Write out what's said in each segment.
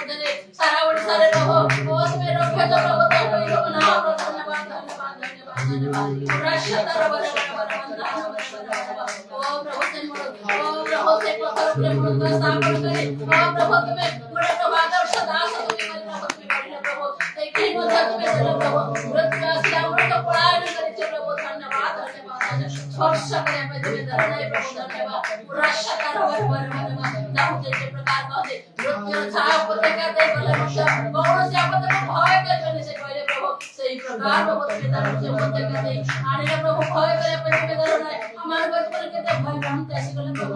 तुम्ही सारे प्रभु ओ तुम्हें रखे तो प्रभु तो कोई लोग ना हो धन्यवाद धन्यवाद धन्यवाद धन्यवाद रक्षा तर बर ओ प्रभु से पत्थर प्रेम को स्थापन करे ओ प्रभु तुम्हें बड़े प्रभु आदर्श दास तुम्हें प्रभु देखी मध्य तुम्हें प्रभु मृत्यु से अमृत पलायन करे प्रभु धन्यवाद धन्यवाद स्पर्श करे मैं तुम्हें धन्यवाद प्रभु धन्यवाद रक्षा तर बर दाऊद के प्रकार कहते मृत्यु छाया पते कहते बोले कौन से आपद को भय करने से कहले प्रभु सही प्रकार प्रभु तुम्हें धन्यवाद पते कहते आने प्रभु भय करे मैं तुम्हें धन्यवाद हमारे बचपन के भय हम कैसे कहले प्रभु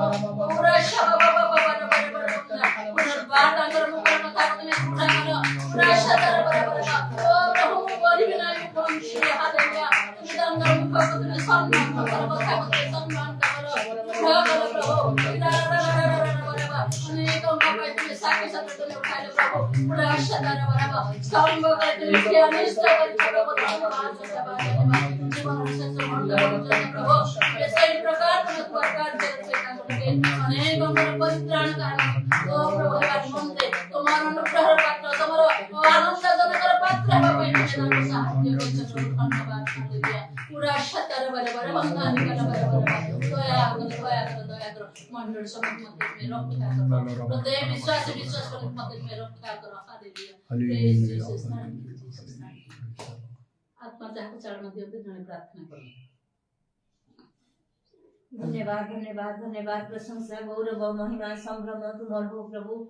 पूरा शब्द पुनर्बार अगर मुकर मत तुम्हें उठा करो पूरा शतर बराबर ओ प्रभु बोली बिना कौन से हाथ में तुम्हें अंदर मुख को तुम्हें सम्मान करो কথা को सम्मान करो उठा करो प्रभु अनेक मौका तुम्हें साके साथ तुम्हें उठा लो प्रभु पूरा शतर बराबर स्तंभ कर तुम्हें अनिष्ट कर प्रभु धन्यवाद जीवन से समर्थ प्रभु ऐसे ही प्रकार तुम्हें प्रकार अनेक परित्राण कारण ओ प्रभु मंदिर तुम्हारा अनुग्रह पात्र तुम्हारा आनंद जनकर पात्र बाबा तुम्हें साहाय्य करो धन्यवाद हालेलुया पूरा शतर बराबर बंधन कर बराबर दया करो मंडल समूह में रक्षा करो हृदय विश्वास कर मत में रक्षा करो हालेलुया प्रेज जीसस आत्मा जाको चरण में देव जने प्रार्थना करो धन्यवाद धन्यवाद धन्यवाद प्रशंसा गौरव महिमा संभ्रम तुम हो प्रभु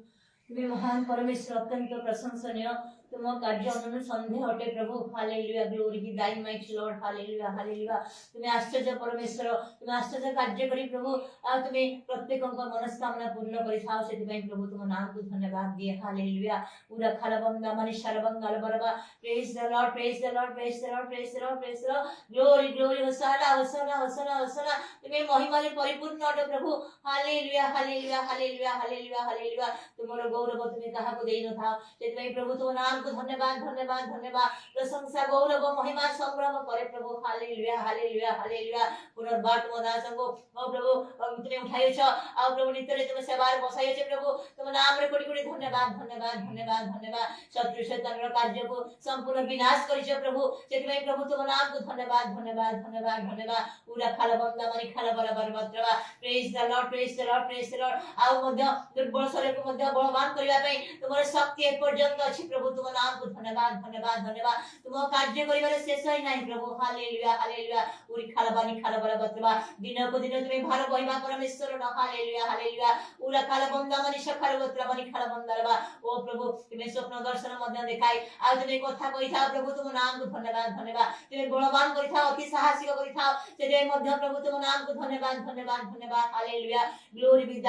तुम्हें महान परमेश्वर अत्यंत प्रशंसनीय तुम कार्य अनन्य संदेह हटे प्रभु hallelujah glory be thy might lord hallelujah hallelujah तुम्हें आश्चर्य परमेश्वर तुम्हें आश्चर्य कार्य करी प्रभु आ तुम्हें प्रत्येक मनस्कामना पूर्ण करि थाओ सेति पई प्रभु तुम नाम को धन्यवाद दिए हालेलुया पूरा खालबंदा मनि शरबंगाल बरबा praise the lord praise the lord praise the lord praise the lord praise the lord glory glory होसाना होसाना होसाना होसाना तुम्हें महिमा रे परिपूर्ण हटे प्रभु हालेलुया हालेलुया हालेलुया हालेलुया हालेलुया तुमरो गौरव तुम्हें कहा को देई न था सेति पई प्रभु तुम नाम को धन्यवाद धन्यवाद धन्यवाद प्रशंसा गौरव महिमा संभ्रम करे प्रभु हालेलुया हालेलुया हालेलुया पुनर्बार तुम दास को ओ प्रभु तुम्हें उठाइयो छ आ प्रभु नित्य रे तुम सेवार बसाइयो छ प्रभु तुम नाम रे कोटी कोटी धन्यवाद धन्यवाद धन्यवाद धन्यवाद शत्रु शैतान रो कार्य को संपूर्ण विनाश करि छ प्रभु सेति पई प्रभु तुम नाम को धन्यवाद धन्यवाद धन्यवाद धन्यवाद पूरा खाला बंदा माने खाला बराबर मात्रवा praise the lord praise the lord praise the lord आ मध्य दुर्बल शरीर को मध्य बलवान करिया पई तुमर शक्ति ए पर्यंत अछि प्रभु तुम नाम को धन्यवाद धन्यवाद धन्यवाद तुम कार्य करिबारे शेष होई नाही प्रभु हालेलुया हालेलुया उरी खालबानी खालबरा बतवा दिन को दिन तुम्हें भार बहिमा परमेश्वर न हालेलुया हालेलुया उरा खालबंदा मनि सखाल बतवा बनि खालबंदारबा ओ प्रभु तुम्हें स्वप्न दर्शन मध्य देखाई आ तुम्हें कथा कहि था प्रभु तुम नाम को धन्यवाद धन्यवाद तुम्हें बलवान करि था अति साहसी करि था सेदे मध्य प्रभु तुम नाम को धन्यवाद धन्यवाद धन्यवाद हालेलुया glory be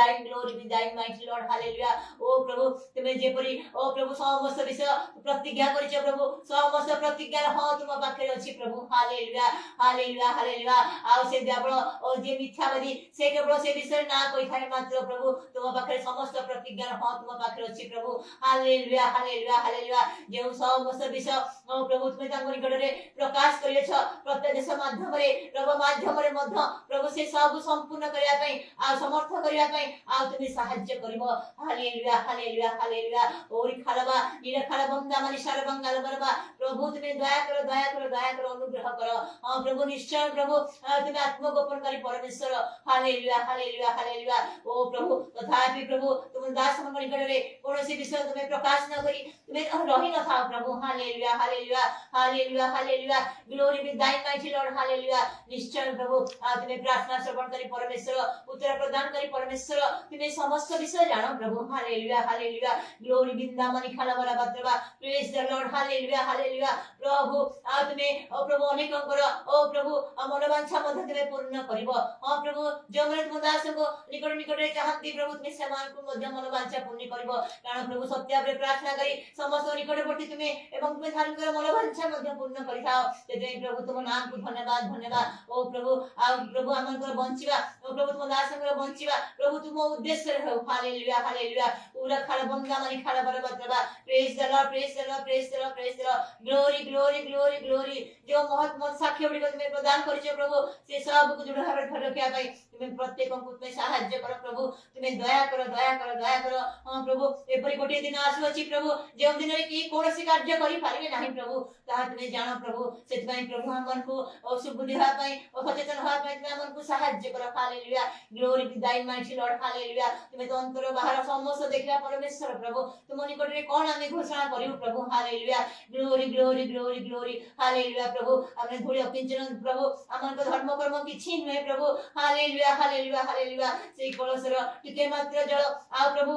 thy mighty Lord हालेलुया ओ प्रभु तुम्हें जेपरि ओ प्रभु समस्त विषय प्रतिज्ञा करिछ प्रभु समस्त प्रतिज्ञा हां तुम पाखरे अछि प्रभु हालेलुया हालेलुया हालेलुया आ से दियाबळ ओ जे मिथ्यावादी से केवल से विषय ना कोइ थाए मात्र प्रभु तुम पाखरे समस्त प्रतिज्ञा हां तुम पाखरे अछि प्रभु हालेलुया हालेलुया हालेलुया जे समस्त विषय ओ प्रभु तुम तांको निकट रे प्रकाश करियछ प्रत्यक्ष माध्यम रे प्रभु माध्यम रे मध्य प्रभु से सब संपूर्ण करिया पई आ समर्थ करिया पई आ तुम सहाय्य करिवो हालेलुया हालेलुया हालेलुया ओरी खालबा नीर खाला बंदा मानि शरबंगाल बरबा प्रभु तुम्हें दया करो दया करो दया करो अनुग्रह करो हां प्रभु निश्चय प्रभु तुम्हें आत्मगोपनकारी परमेश्वर हालेलुया हालेलुया हालेलुया ओ प्रभु तथापि प्रभु तुम दास मन निकट रे कोनोसी विषय तुम्हें प्रकाश न करी तुम्हें रहि न था प्रभु हालेलुया हालेलुया हालेलुया हालेलुया glory be thy mighty Lord हालेलुया निश्चय प्रभु तुम्हें प्रार्थना श्रवण करी परमेश्वर उत्तर प्रदान करी परमेश्वर तुम्हें समस्त विषय जानो प्रभु हालेलुया हालेलुया ग्लोरी बिंदा मनि खाला बरा बतवा प्रेज द लॉर्ड हालेलुया हालेलुया प्रभु तुम्हें ओ प्रभु अनेक करो ओ प्रभु मनोवांछा मध्य तुम्हें पूर्ण करिवो हां प्रभु जो मन तुम दास को निकट निकट रे चाहती प्रभु तुम्हें सेमान को मध्य मनोवांछा पूर्ण करिवो कारण प्रभु सत्य रे प्रार्थना करी समस्त निकटवर्ती तुम्हें एवं तुम्हें धारण कर मनोवांछा मध्य पूर्ण करि थाओ तेजे प्रभु तुम नाम को धन्यवाद धन्यवाद ओ प्रभु प्रभु हमन को बंचिबा ओ प्रभु तुम दास को बंचिबा प्रभु तुम उद्देश्य रे हो हालेलुया हालेलुया पूरा खाला बंदा मानि खाला बराबर praise the lord praise the lord praise the lord praise the lord glory glory glory glory जो महत्म साक्ष्य गुडी तुम्हें प्रदान करिछ प्रभु से सब को दृढ़ भाव धर रखिया पई तुम्हें प्रत्येक को तुम्हें सहाय्य करो प्रभु तुम्हें दया करो दया करो दया कर हाँ प्रभु एपरी गोटे दिन आसुअछि प्रभु जो दिन रे कि कोनोसी कार्य करि पारिबे नाही प्रभु ताहा तुमे जानो प्रभु सेतबाई प्रभु हमनकु सुबुद्धि हवा पई सचेतन हवा पई तुमे हमनकु सहाय्य कर hallelujah glory to thy mighty Lord hallelujah तुमे तो अंतर बाहर समस्त देखिया परमेश्वर प्रभु तुम निकट रे कोन आमे घोषणा करिउ प्रभु hallelujah glory glory glory glory हालेलुया प्रभु आमे धूଳି अकिंचन प्रभु हमनक धर्म कर्म किछि नुहे प्रभु हालेलुया हालेलुया हालेलुया सेई कलशर टिके मात्र जल आ प्रभु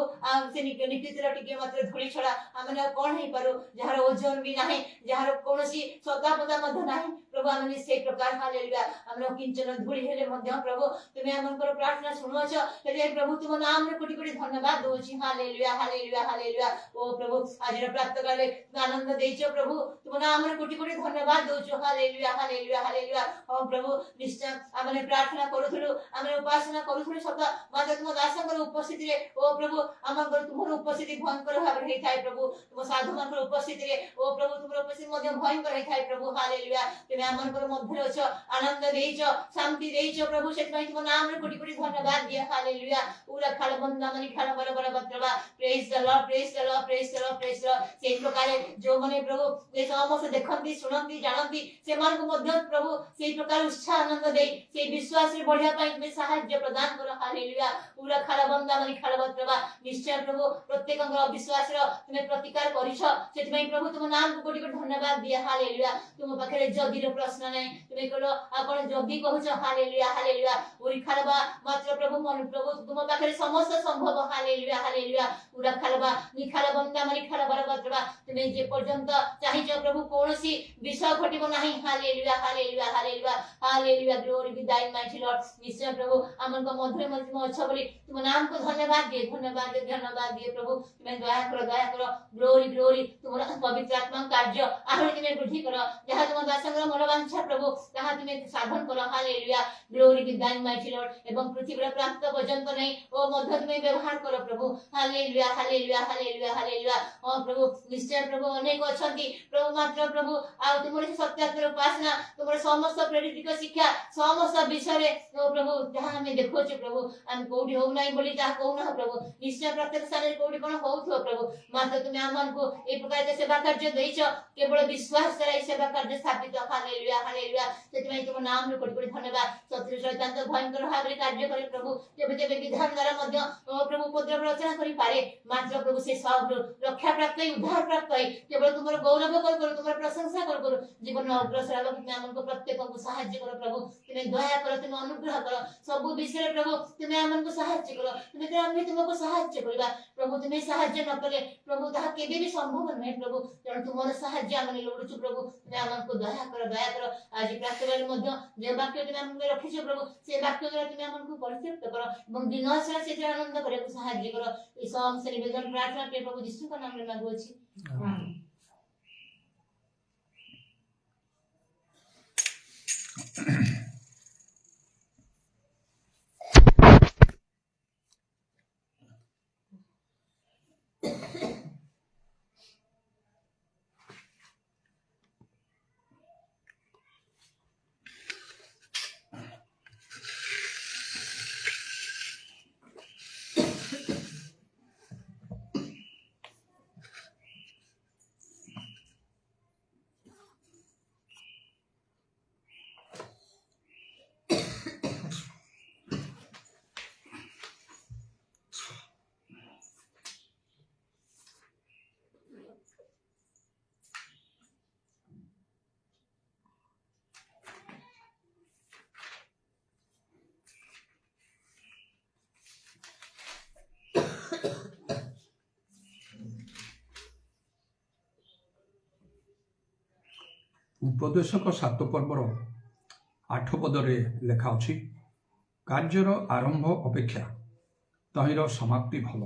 से निकितर टिके मात्र धूଳି छड़ा आमे कोन हे पारो जहार ओजन भी नाही जहार कोनोसी सदा पदा मध्य नाही प्रभु आमे से प्रकार हालेलुया आमे किंचन धूଳି हेले मध्य प्रभु तुमे हमनकर प्रार्थना सुनोछ हे प्रभु तुम नाम रे कोटि कोटि धन्यवाद दोछि हालेलुया हालेलुया हालेलुया ओ प्रभु आज प्राप्त काले आनंद देइछो प्रभु तुम नाम रे कोटि कोटि धन्यवाद दोछु हालेलुया हालेलुया हालेलुया ओ प्रभु निश्चय आमे प्रार्थना करूथुलु आमे उपासना करूथुलु सदा माते तुम दासंकर उपस्थिति रे ओ प्रभु हमनकर तुमर उपस्थिति भयंकर भाबे हे थाए प्रभु तुम साधु मानकर उपस्थिति रे ओ प्रभु तुमर उपस्थिति मध्य भयंकर हे थाए प्रभु हालेलुया तुमे हमनकर मध्य अछ आनंद देइछो शांति देइछो प्रभु सेतबाई तुम नाम रे कोटि कोटि धन्यवाद दिया हालेलुया पूरा खाल बंदा मनी खाल बर बर बत्रवा praise the lord praise the lord praise the lord praise the lord से प्रकार जो माने प्रभु ए समस्त देखंती सुनंती जानंती से मान को मध्य प्रभु से प्रकार उत्साह आनंद दे से विश्वास रे बढ़िया पाई तुमे सहाय्य प्रदान करो हालेलुया पूरा खाल बंदा मनी खाल बत्रवा निश्चय प्रभु प्रत्येक विश्वास रो तुमे प्रतिकार करिछ सेतबाई प्रभु तुम नाम को कोटि कोटि धन्यवाद दिया हालेलुया तुम पाखरे जदी रो प्रश्न नै तुमे कलो आपण जदी कहछ हालेलुया हालेलुया ओरी खालबा मात्र प्रभु मन प्रभु तुम पाखरे समस्त संभव हालेलुया हालेलुया पूरा खालबा नि खाल बंदा मनी खाल बर बत्रवा तुमे जे पर्यंत चाहिछ प्रभु कोनोसी विषय घटिबो नाही हालेलुया हालेलुया हालेलुया हालेलुया glory be thy mighty Lord निश्चय प्रभु हमन को मधुर मधुर अच्छा बोली तुम नाम को धन्यवाद दिए प्रभु तुमे दया करो ग्लोरी ग्लोरी तुम पवित्र आत्मा कार्य आहुरी तुमे वृद्धि करो जहाँ तुम दासंकर मनोवांछा प्रभु जहाँ तुमे साधन करो hallelujah glory be thy mighty Lord एवं पृथ्वी प्राप्त पर्यंत नहीं ओ मध्य तुमे व्यवहार करो प्रभु हालेलुया हालेलुया हालेलुया हालेलुया ओ प्रभु निश्चय प्रभु अनेक अछंती प्रभु मात्र प्रभु आ तुमर सत्यात्म उपासना तुमर समस्त प्रेरित शिक्षा समस्त विषय रे ओ प्रभु जहाँ हमें देखो प्रभु हम कोडी हो नाही बोली जहाँ कहू ना प्रभु निश्चय प्रत्येक स्थान रे कोडी कोन होउथो प्रभु मात्र तुमे हमन को ए प्रकार के सेवा कार्य देइछ केवल विश्वास कराई सेवा कार्य स्थापित हालेलुया हालेलुया सेतमै तुम नाम रे कोडी कोडी धन्यवाद शत्रु शैतान तो भयंकर भाबरे कार्य करे प्रभु तेबे तेबे विधान द्वारा मध्य ओ प्रभु उपद्रव रचना करि पारे मात्र प्रभु से सब रक्षा प्राप्त उद्धार प्राप्त केवल तुमर गौरव कर तुमर प्रशंसा कर जीवन अग्रसर लोक तुमे हमन को प्रत्येक को सहाय्य करो प्रभु तुमे दया करो तुमे अनुग्रह करो सब विषय प्रभु तुमे हमन को सहाय्य करो तुमे तो हम तुमको सहाय्य करबा प्रभु तुमे सहाय्य न कले प्रभु ताहा केबे भी संभव नै प्रभु जण तुमर सहाय्य हमन लोडछु प्रभु तुमे हमन को दया करो आज प्रातःकाल मध्य जे वाक्य तुमे हमन को रखिছো प्रभु से वाक्य द्वारा तुमे हमन को परितृप्त करो एवं दिन सारा से आनंद करे को सहाय्य करो ई सब से निवेदन प्रार्थना के प्रभु यीशु का नाम रे मांगू छी आमीन। उपदेशक 7 पर्वर 8 पदरे लेखा अछि कार्यर आरंभ अपेक्षा तहिर समाप्ति भल।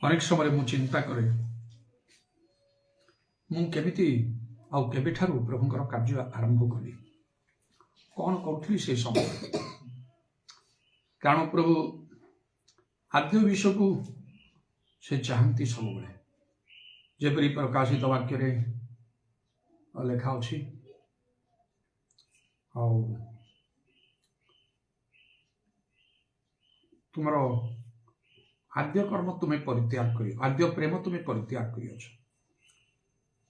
अनेक समय मु चिंता करे मु केमिति आउ केबेठारु प्रभुंकर कार्य आरंभ कली कौन करुथली से समय कारण प्रभु आद्य विश्व को से चाहती सब बेले जेपरी प्रकाशित वाक्य रे लेखा अछि तुमर आद्य कर्म तुम्हें परित्याग कर आद्य प्रेम तुम्हें परित्याग कर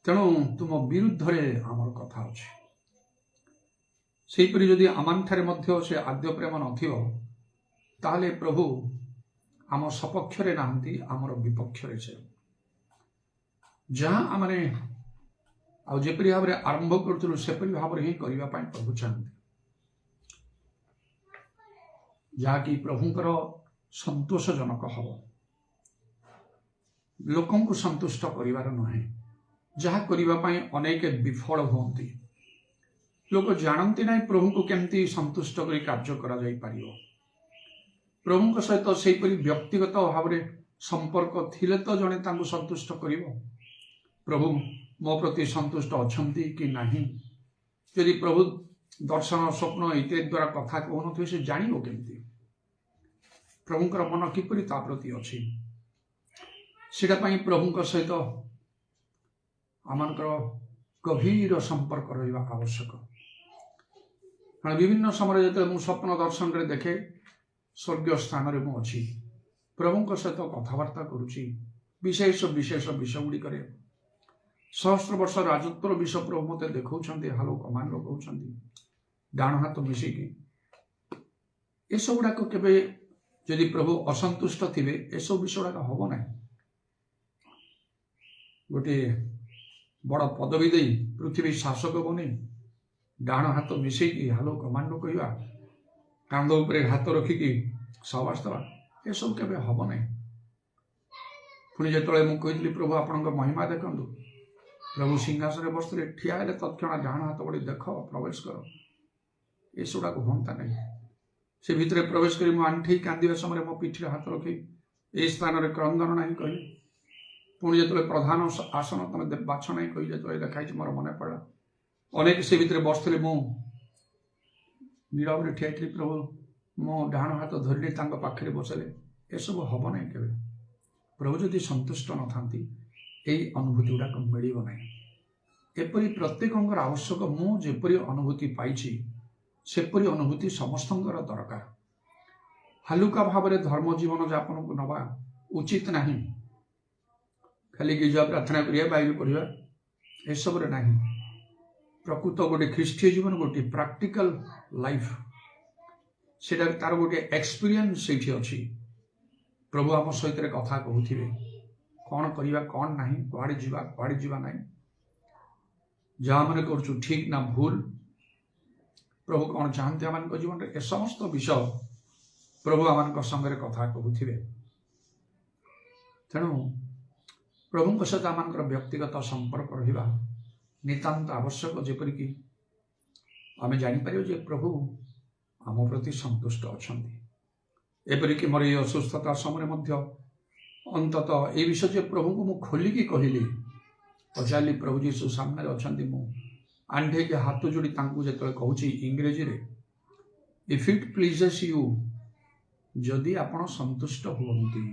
तेणु तुम विरुद्ध आमर कथा अच्छे सेहीपरि जदि आमान ठारे मध्य से आद्य प्रेम नथिबो ताहले प्रभु आम सपक्ष नाहंती आमर विपक्ष से जहाँ आमने आजपरी भाव में आरंभ करूँ सेपरी भाव में ही करने प्रभु चाहते जहाँकि प्रभुंकर संतोषजनक हम लोकों को संतुष्ट करिवार नहे जहाँ करने अनेक विफल होती लोक जानती ना प्रभु को केमती संतुष्ट कर कार्य करा जाई पारियो प्रभु सहित से व्यक्तिगत भाव में संपर्क थिले तो जड़े तांको संतुष्ट करिवो प्रभु मो प्रति संतुष्ट अछंती कि नहीं यदि प्रभु दर्शन स्वप्न इत्यादि द्वारा कथा कहु से जान केमती प्रभुंकर मन किपरि ता प्रति अच्छी सेटापी प्रभु सहित आमर गभीर संपर्क रहा आवश्यक कारण विभिन्न समय जो स्वप्न दर्शन रे देखे स्वर्गीय स्थान में मुझी प्रभु सहित कथबार्ता करुच्ची विशेष विशेष विषय गुड़िक सहस्र वर्ष राजत्वर विषय प्रभु मत देखा हालो कमान कहते डाण हाथ मिसिकी एसब गुड़ाक केवे जदि प्रभु असंतुष्ट थे एसब विषय गुड़ाक हम ना गोटे बड़ पदवी दे पृथ्वी शासक बने डाण हाथ मिसेकी हालो कमांड कहवा कांध उपरे हाथ रखिकी सहवास दवा ये सब केवे हम ना पुणी जो मुझे प्रभु आपण महिमा देखु प्रभु सिंहासन बसते ठिया तत्ण डाण हाथ बड़ी देख प्रवेश कर ये सबुड़ा हमता नहीं से भितर प्रवेश कर आंठी कांदा समय मो पिठी हाथ रखी ये स्थान में क्रंदन ना कह पुणी जो प्रधान आसन तुम बाछ ना कही जो देखाई मोर मन पड़ा अनेक से भितर बसते मु नीरव ठिया प्रभु मो डाण हाथ धरली पाखे बसले ये सब हम ना के प्रभु जदि संतुष्ट न था यही अनुभूति गुड़ाक मिल ना एपरी प्रत्येक आवश्यक मुझेपरी अनुभूति पाई सेपरी अनुभूति समस्त दरकार हालुका भाव में धर्म जीवन यापन को नवा उचित नहीं खाली गिरजा प्रार्थना करिया बाइबल पढ़िया ए सब रे नहीं प्रकृत गोटे ख्रीष्टीय जीवन गोटे प्रैक्टिकल लाइफ सेटा तार गोटे एक्सपीरियंस सेठी अछि प्रभु आम सहित कथा कहूथिबे कौन करवा कौन नहीं कुआड़े जीवा नहीं जहाँ मैंने करूँ ठीक ना भूल प्रभु कौन चाहते आम जीवन में ए समस्त विषय प्रभु आम संगे कथा कहूथिबे तेणु प्रभु सहित आम व्यक्तिगत संपर्क रहा नितांत आवश्यक जेपरिक आम जापर जे प्रभु आम प्रति संतुष्ट अच्छा एपरिक मोर ये असुस्थता समय अंतत ये विषय जो प्रभु को मुझे खोलिकी कहली पचारि प्रभु जीशु सामने अच्छा आंठे के हाथ जोड़ी जो कहूँ इंग्रेजी रे इफ इट प्लीजेस यू जदि आपण संतुष्ट हुवंती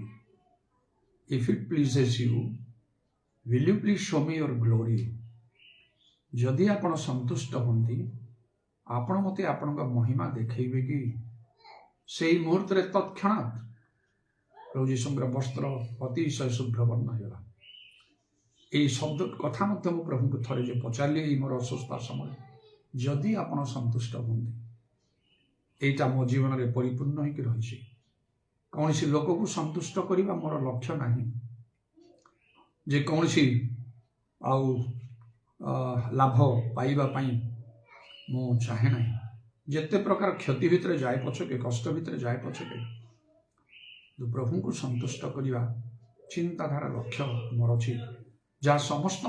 if it pleases you will you please show me your glory जदि आपण संतुष्ट होती आपण मते आपण महिमा देखेबे कि से मुहूर्त तत्क्षणात् प्रभु जीशुंकर वस्त्र अतिशय शुभ्रवर्ण होगा यही शब्द कथा मु प्रभु को थरे जो पचारि मोर अस्वस्थता समय जदि आपण संतुष्ट होती यहाँ मो जीवन में परिपूर्ण होकर रही कौन सी लोक को संतुष्ट करने मोर लक्ष्य नहीं जे कौन सी आउ लाभ पाइबापी मु चाहे ना जिते प्रकार क्षति भितर जाए पछके कष्ट भितर जाए पछके जो प्रभु को संतुष्ट करने चिंताधारा लक्ष्य मोर अच्छी जहाँ समस्त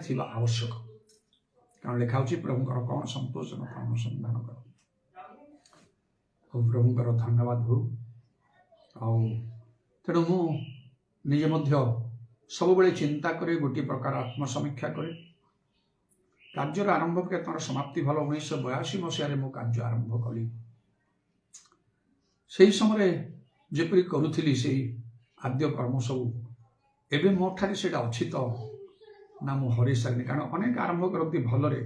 थी आवश्यक कारण लिखा प्रभुंर कौन संतोषजनक अनुसंधान कर प्रभुंर धन्यवाद हो तेणु मुझे सब बेले चिंता करे गोटे प्रकार आत्मसमीक्षा करे कार्यर आरंभ के समाप्ति भल 1982 मसीह मो कार्य आरंभ कली से समय जेपरी करुली से आद्य कर्म सब एवं मो ठारे से अच्छी तो ना मु हर सारे कारण अनेक आरंभ करती भलरे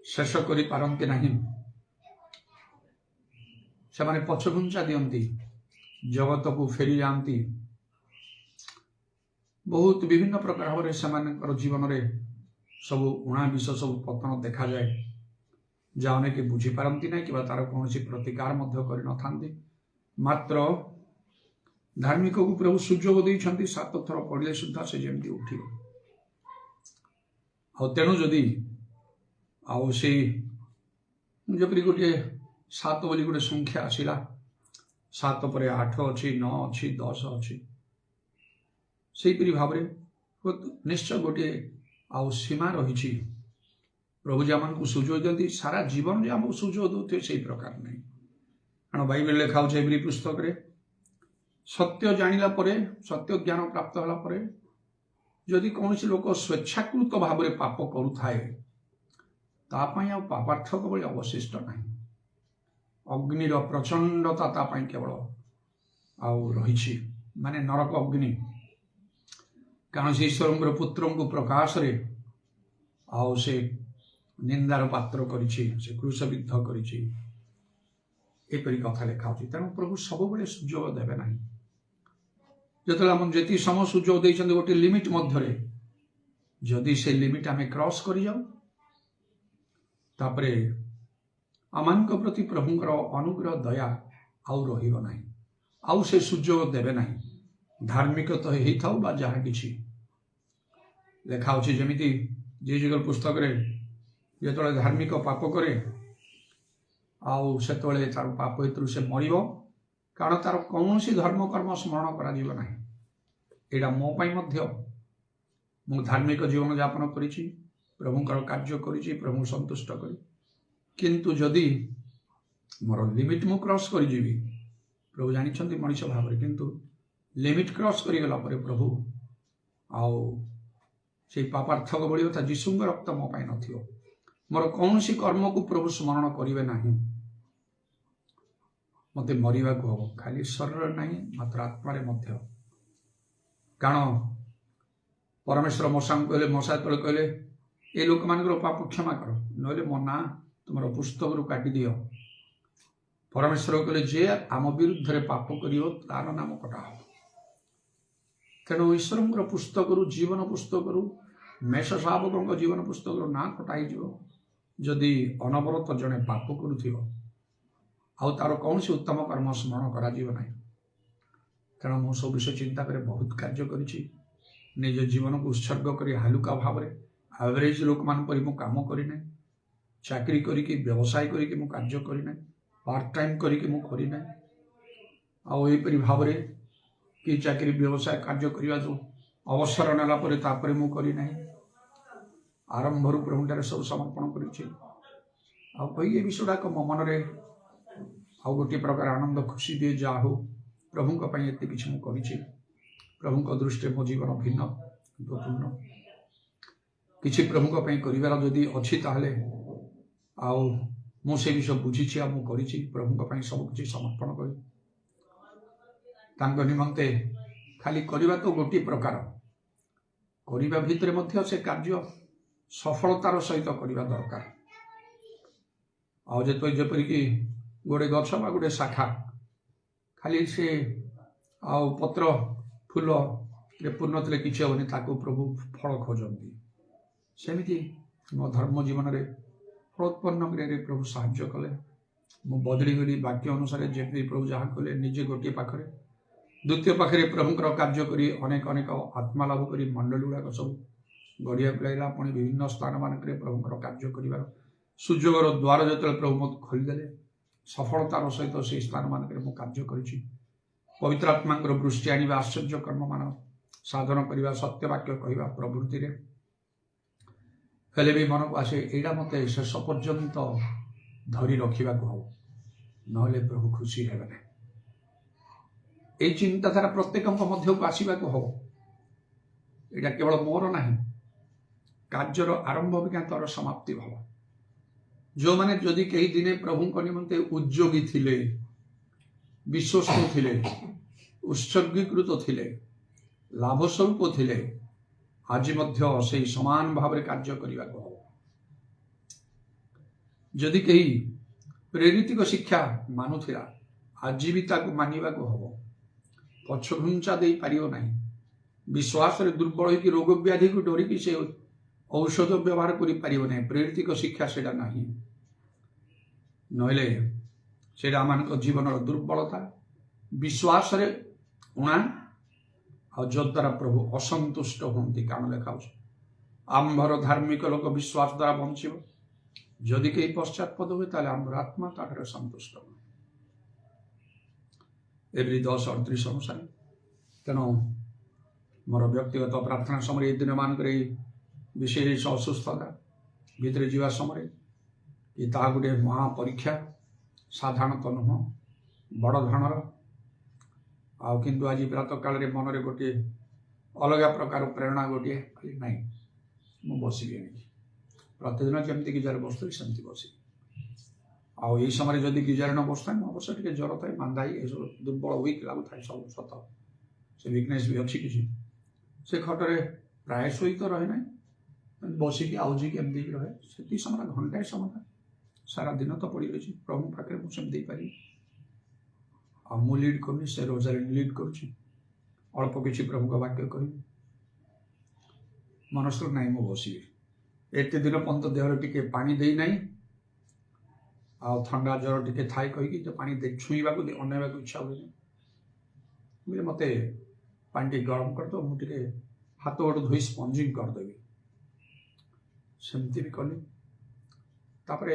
शेष करि पारंती नहीं से माने पछघुंचा दियंती जगत को फेरी जाती बहुत विभिन्न प्रकार भाव से जीवन में सब उणा विष सब पतन देखा जाए जहाँ कि बुझीपारती ना कि तार कौन प्रतिकार मात्र धार्मिक को प्रभु सुजोग देते 7 थर पड़े सुधा से जमी उठ तेणु जदि जपरी गोटे 7 बोली गोटे संख्या आसला 7 पर 8 अच्छी 9 अच्छी 10 अच्छी से भाव निश्चय गोटे सीमा रही प्रभु जी आम सुजोग दिखती सारा जीवन जो आमको सुजोग दौते से प्रकार नहीं कारण बाइबल लिखा हो एवरी पुस्तक रे सत्य जानिला परे सत्य ज्ञान प्राप्त होला परे जदि कौन लोक स्वेच्छाकृत भाव में पाप करुए तापाई पापार्थक बड़ी अवशिष्ट नहीं अग्निर प्रचंडता केवल रही माने नरक अग्नि कारण से ईश्वर पुत्र को प्रकाश रे से निंदार पात्र करिछि से क्रूशबिद्ध करिछि एपरी कथा लिखा तेणु प्रभु सब बड़े सुजोग देवे ना जो जी समय सुजोग देते गोटे लिमिट मध्य जदि से लिमिट आम क्रॉस कर जाऊ तापरे आमान प्रति प्रभुंकर अनुग्रह दया आउ रहिबो नाही आउ से सुजोग देवे ना धार्मिक तो ही था बा जहाँ किछि लिखा होछि जेमिति जीजुगल पुस्तक रे जो धार्मिक पाप करे आउ से तार पाप हेतु से मरिबो कारण तार कौन धर्म कर्म स्मरण करा जीव नाही एटा मो पई मध्य मु धार्मिक जीवन यापन करिछि प्रभुंकर कार्य करिछि प्रभु संतुष्ट करी किंतु जदि मोर लिमिट मु क्रॉस कर जीवी प्रभु जानिछंती मनुष्य भाव रे किंतु लिमिट क्रॉस करी गला परे प्रभु आउ से पापार्थक बड़ी था जीशुंग रक्त मो पई नथियो मोर कौन कर्म को प्रभु स्मरण करेंगे ना मत मरवा को हम खाली शरीर नहीं मात्र आत्मा मध्य कारण परमेश्वर मशा कहले मशा तले कहले ए लोक मान पाप क्षमा कर ना मो ना तुम पुस्तक रू काटी दियो परमेश्वर कहले जे आम विरुद्ध रे पाप करियो तार नाम कटा हो तेणु ईश्वर पुस्तक रू जीवन पुस्तक रू मेष शावकों जीवन पुस्तक रू ना कटाई जदि अनवरत जड़े पाप करुथिबो आउ तार कौन से उत्तम कर्म स्मरण करा जीव नहीं तेणु मु सब विषय चिंता करे बहुत कार्य करिछि निज जीवन को उत्सर्ग करी हालुका भाव में एवरेज लोक मान पर मु काम करी नहीं चाकरी करी व्यवसाय करी मु कार्य करी नहीं पार्ट टाइम करी मु करी नहीं आउ एपरि भाव में कि चाकरी व्यवसाय कार्य करने जो अवसर नेला परे तापरे मु करी नहीं आरंभ रू प्रभुठारे सब समर्पण करी विषयटाक मो मन आउ गोटे प्रकार आनंद खुशी दिए जा हो प्रभु एत कि मुझे प्रभु दृष्टि मो जीवन भिन्न पूर्ण किसी प्रभु कर जदि अच्छी ताहले आउ मु से विषय बुझी प्रभु सब किसी समर्पण कर निमंते खाली करवा तो गोटे प्रकार करवा भितर मध्य से कार्य सफलतार सहित करवा दरकार आजपरिक गोटे गछ बा गोटे शाखा खाली से आउ पत्र फूल पूर्ण थे किसी हेनी ताकू प्रभु फल खोजती सेमती मो धर्म जीवन में फलोत्पन्न क्रिय प्रभु साहाय्य कले मु बदली गली वाक्य अनुसार जमी प्रभु जहाँ कले निजे गोटे पाखे द्वितीय पाखे प्रभुंर कार्य करी अनेक अनेक आत्मा लाभ करी मंडली गुड़ाक सब गढ़िया लगे पुणी विभिन्न स्थान मानक प्रभुंर कार्य कर सुजोगर द्वार जो प्रभु मत खोलीदे सफलतार सहित से स्थान मानक कार्य करी पवित्र आत्मा दृष्टि आने आश्चर्य कर्म मान साधन करने सत्य वाक्य कहवा प्रवृत्ति हेले भी मन को आसे यहाँ मत शेष पर्यंत धरी रखा हम ना प्रभु खुशी हे ये चिंताधारा प्रत्येक मध्य को आसवा हम यहाँ केवल मोर ना कार्यर आरंभ भी तार समाप्ति भाव जो मैंने जदि कई दिने प्रभु निमंते उद्योगी थिले विश्वस्त थिले उत्सर्गीकृत थिले लाभस्वरूप थिले आज मध्य से समान भाव में कार्य करने को हम जदि कहीं प्रेरित शिक्षा मानुला आज भी ताकू मानवा को हम ପଛଘୁଞ୍ଚା ଦେଇପାରିବ ନାହିଁ। ବିଶ୍ୱାସରେ ଦୁର୍ବଳ ହୋଇକି ରୋଗ ବ୍ୟାଧିକୁ ଡରିକି ସେ ଔଷଧ ବ୍ୟବହାର କରିପାରିବ ନାହିଁ। ପ୍ରେରିତିକ ଶିକ୍ଷା ସେଇଟା ନାହିଁ। ନହେଲେ ସେଇଟା ଆମମାନଙ୍କ ଜୀବନର ଦୁର୍ବଳତା, ବିଶ୍ୱାସରେ ଉଣା, ଆଉ ଯଦ୍ୱାରା ପ୍ରଭୁ ଅସନ୍ତୁଷ୍ଟ ହୁଅନ୍ତି। କାରଣ ଲେଖାଉଛି ଆମ୍ଭର ଧାର୍ମିକ ଲୋକ ବିଶ୍ୱାସ ଦ୍ୱାରା ବଞ୍ଚିବ, ଯଦି କେହି ପଶ୍ଚାତପଦ ହୁଏ ତାହେଲେ ଆମ୍ଭର ଆତ୍ମା ତାଠାରେ ସନ୍ତୁଷ୍ଟ ହୁଏ। ଏପ୍ରିଲ 10:38 ଅନୁସାରେ। ତେଣୁ ମୋର ବ୍ୟକ୍ତିଗତ ପ୍ରାର୍ଥନା ସମୟରେ ଏଇ ଦିନମାନଙ୍କରେ ଏଇ ବିଶେଷ ଅସୁସ୍ଥତା ଭିତରେ ଯିବା ସମୟରେ କି ତାହା ଗୋଟିଏ ମହାପରୀକ୍ଷା, ସାଧାରଣତଃ ନୁହଁ, ବଡ଼ ଧରଣର। ଆଉ କିନ୍ତୁ ଆଜି ପ୍ରାତଃ କାଳରେ ମନରେ ଗୋଟିଏ ଅଲଗା ପ୍ରକାର ପ୍ରେରଣା ଗୋଟିଏ ନାହିଁ, ମୁଁ ବସିବି ଏଣିକି। ପ୍ରତିଦିନ ଯେମିତି ଗିଜାର ବସୁଥିଲି ସେମିତି ବସିବି। ଆଉ ଏଇ ସମୟରେ ଯଦି ଗିଜାର ନ ବସୁଥାଏ, ମୁଁ ଅବଶ୍ୟ ଟିକେ ଜ୍ୱର ଥାଏ, ମାନ୍ଦା ହେଇ ଏସବୁ ଦୁର୍ବଳ ୱିକ୍ ଲାଗୁଥାଏ, ସବୁ ସତ। ସେ ୱିକନେସ୍ ବି ଅଛି କିଛି। ସେ ଖଟରେ ପ୍ରାୟ ଶୋଇ ତ ରହେ ନାହିଁ, ବସିକି ଆଉଜିକି ଏମିତି ରହେ। ସେତିକି ସମୟ, ଘଣ୍ଟାଏ ସମୟ, ସାରା ଦିନ ତ ପଡ଼ି ରହିଛି ପ୍ରଭୁଙ୍କ ପାଖରେ, ମୁଁ ସେମିତି ଦେଇପାରିବି। ଆଉ ମୁଁ ଲିଡ୍ କରୁନି, ସେ ରୋଜାଲିନ୍ ଲିଡ୍ କରୁଛି। ଅଳ୍ପ କିଛି ପ୍ରଭୁଙ୍କ ବାକ୍ୟ କହିବି, ମନସ୍ଥ ନାହିଁ ମୁଁ ବସିବି। ଏତେ ଦିନ ପର୍ଯ୍ୟନ୍ତ ଦେହରେ ଟିକେ ପାଣି ଦେଇନାହିଁ, ଆଉ ଥଣ୍ଡା ଜ୍ୱର ଟିକେ ଥାଏ କହିକି ତ ପାଣି ଛୁଇଁବାକୁ ଅନେଇବାକୁ ଇଚ୍ଛା ହୁଏନି। ବୋଲେ ମୋତେ ପାଣି ଟିକେ ଗରମ କରିଦେବ, ମୁଁ ଟିକେ ହାତ ଗୋଡ଼ ଧୋଇ ସ୍ପଞ୍ଜିଂ କରିଦେବି। ସେମିତି ବି କଲି। ତାପରେ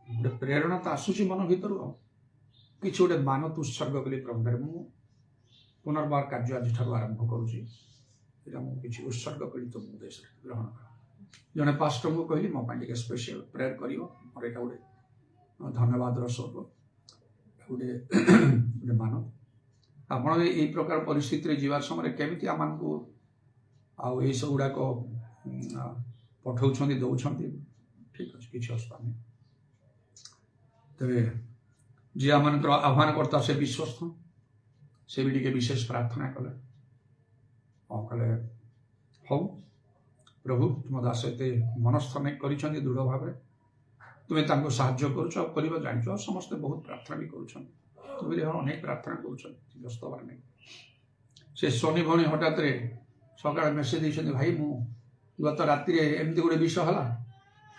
ଗୋଟେ ପ୍ରେରଣା ତ ଆସୁଛି ମନ ଭିତରୁ, ଆଉ କିଛି ଗୋଟେ ମାନତ ଉତ୍ସର୍ଗ କଲି ପ୍ରଭୁଙ୍କରେ। ମୁଁ ପୁନର୍ବାର କାର୍ଯ୍ୟ ଆଜିଠାରୁ ଆରମ୍ଭ କରୁଛି। ଏଇଟା ମୁଁ କିଛି ଉତ୍ସର୍ଗ କରି ତୁମ ଉଦ୍ଦେଶ୍ୟରେ ଗ୍ରହଣ କର। ଜଣେ ପାଷ୍ଟରଙ୍କୁ କହିଲି ମୋ ପାଇଁ ଟିକେ ସ୍ପେଶିଆଲ ପ୍ରେୟାର କରିବ। ମୋର ଏଇଟା ଗୋଟେ ଧନ୍ୟବାଦର ସ୍ୱରୂପ, ଗୋଟେ ମାନ। ଆପଣ ଏଇ ପ୍ରକାର ପରିସ୍ଥିତିରେ ଯିବା ସମୟରେ କେମିତି ଆମମାନଙ୍କୁ ଆଉ ଏଇସବୁ ଗୁଡ଼ାକ ପଠାଉଛନ୍ତି, ଦେଉଛନ୍ତି, ଠିକ୍ ଅଛି, କିଛି ଅସୁବିଧା ନାହିଁ। ତେବେ ଯିଏ ଆମମାନଙ୍କର ଆହ୍ୱାନକର୍ତ୍ତା ସେ ବିଶ୍ୱସ୍ତ, ସେ ବି ଟିକେ ବିଶେଷ ପ୍ରାର୍ଥନା କଲେ। କ'ଣ କଲେ? ହଉ ପ୍ରଭୁ, ତୁମ ଦାସ ଏତେ ମନସ୍ଥ କରିଛନ୍ତି ଦୃଢ଼ ଭାବରେ, ତୁମେ ତାଙ୍କୁ ସାହାଯ୍ୟ କରୁଛ, ଆଉ କରିବା ଜାଣିଛ। ଆଉ ସମସ୍ତେ ବହୁତ ପ୍ରାର୍ଥନା ବି କରୁଛନ୍ତି, ତୁମେ ଅନେକ ପ୍ରାର୍ଥନା କରୁଛନ୍ତି, ବ୍ୟସ୍ତ ହେବାର ନାହିଁ। ସେ ସୋନି ଭଉଣୀ ହଠାତ୍ରେ ସକାଳେ ମେସେଜ ଦେଇଛନ୍ତି, ଭାଇ ମୁଁ ଗତ ରାତିରେ ଏମିତି ଗୋଟେ ବିଷୟ ହେଲା,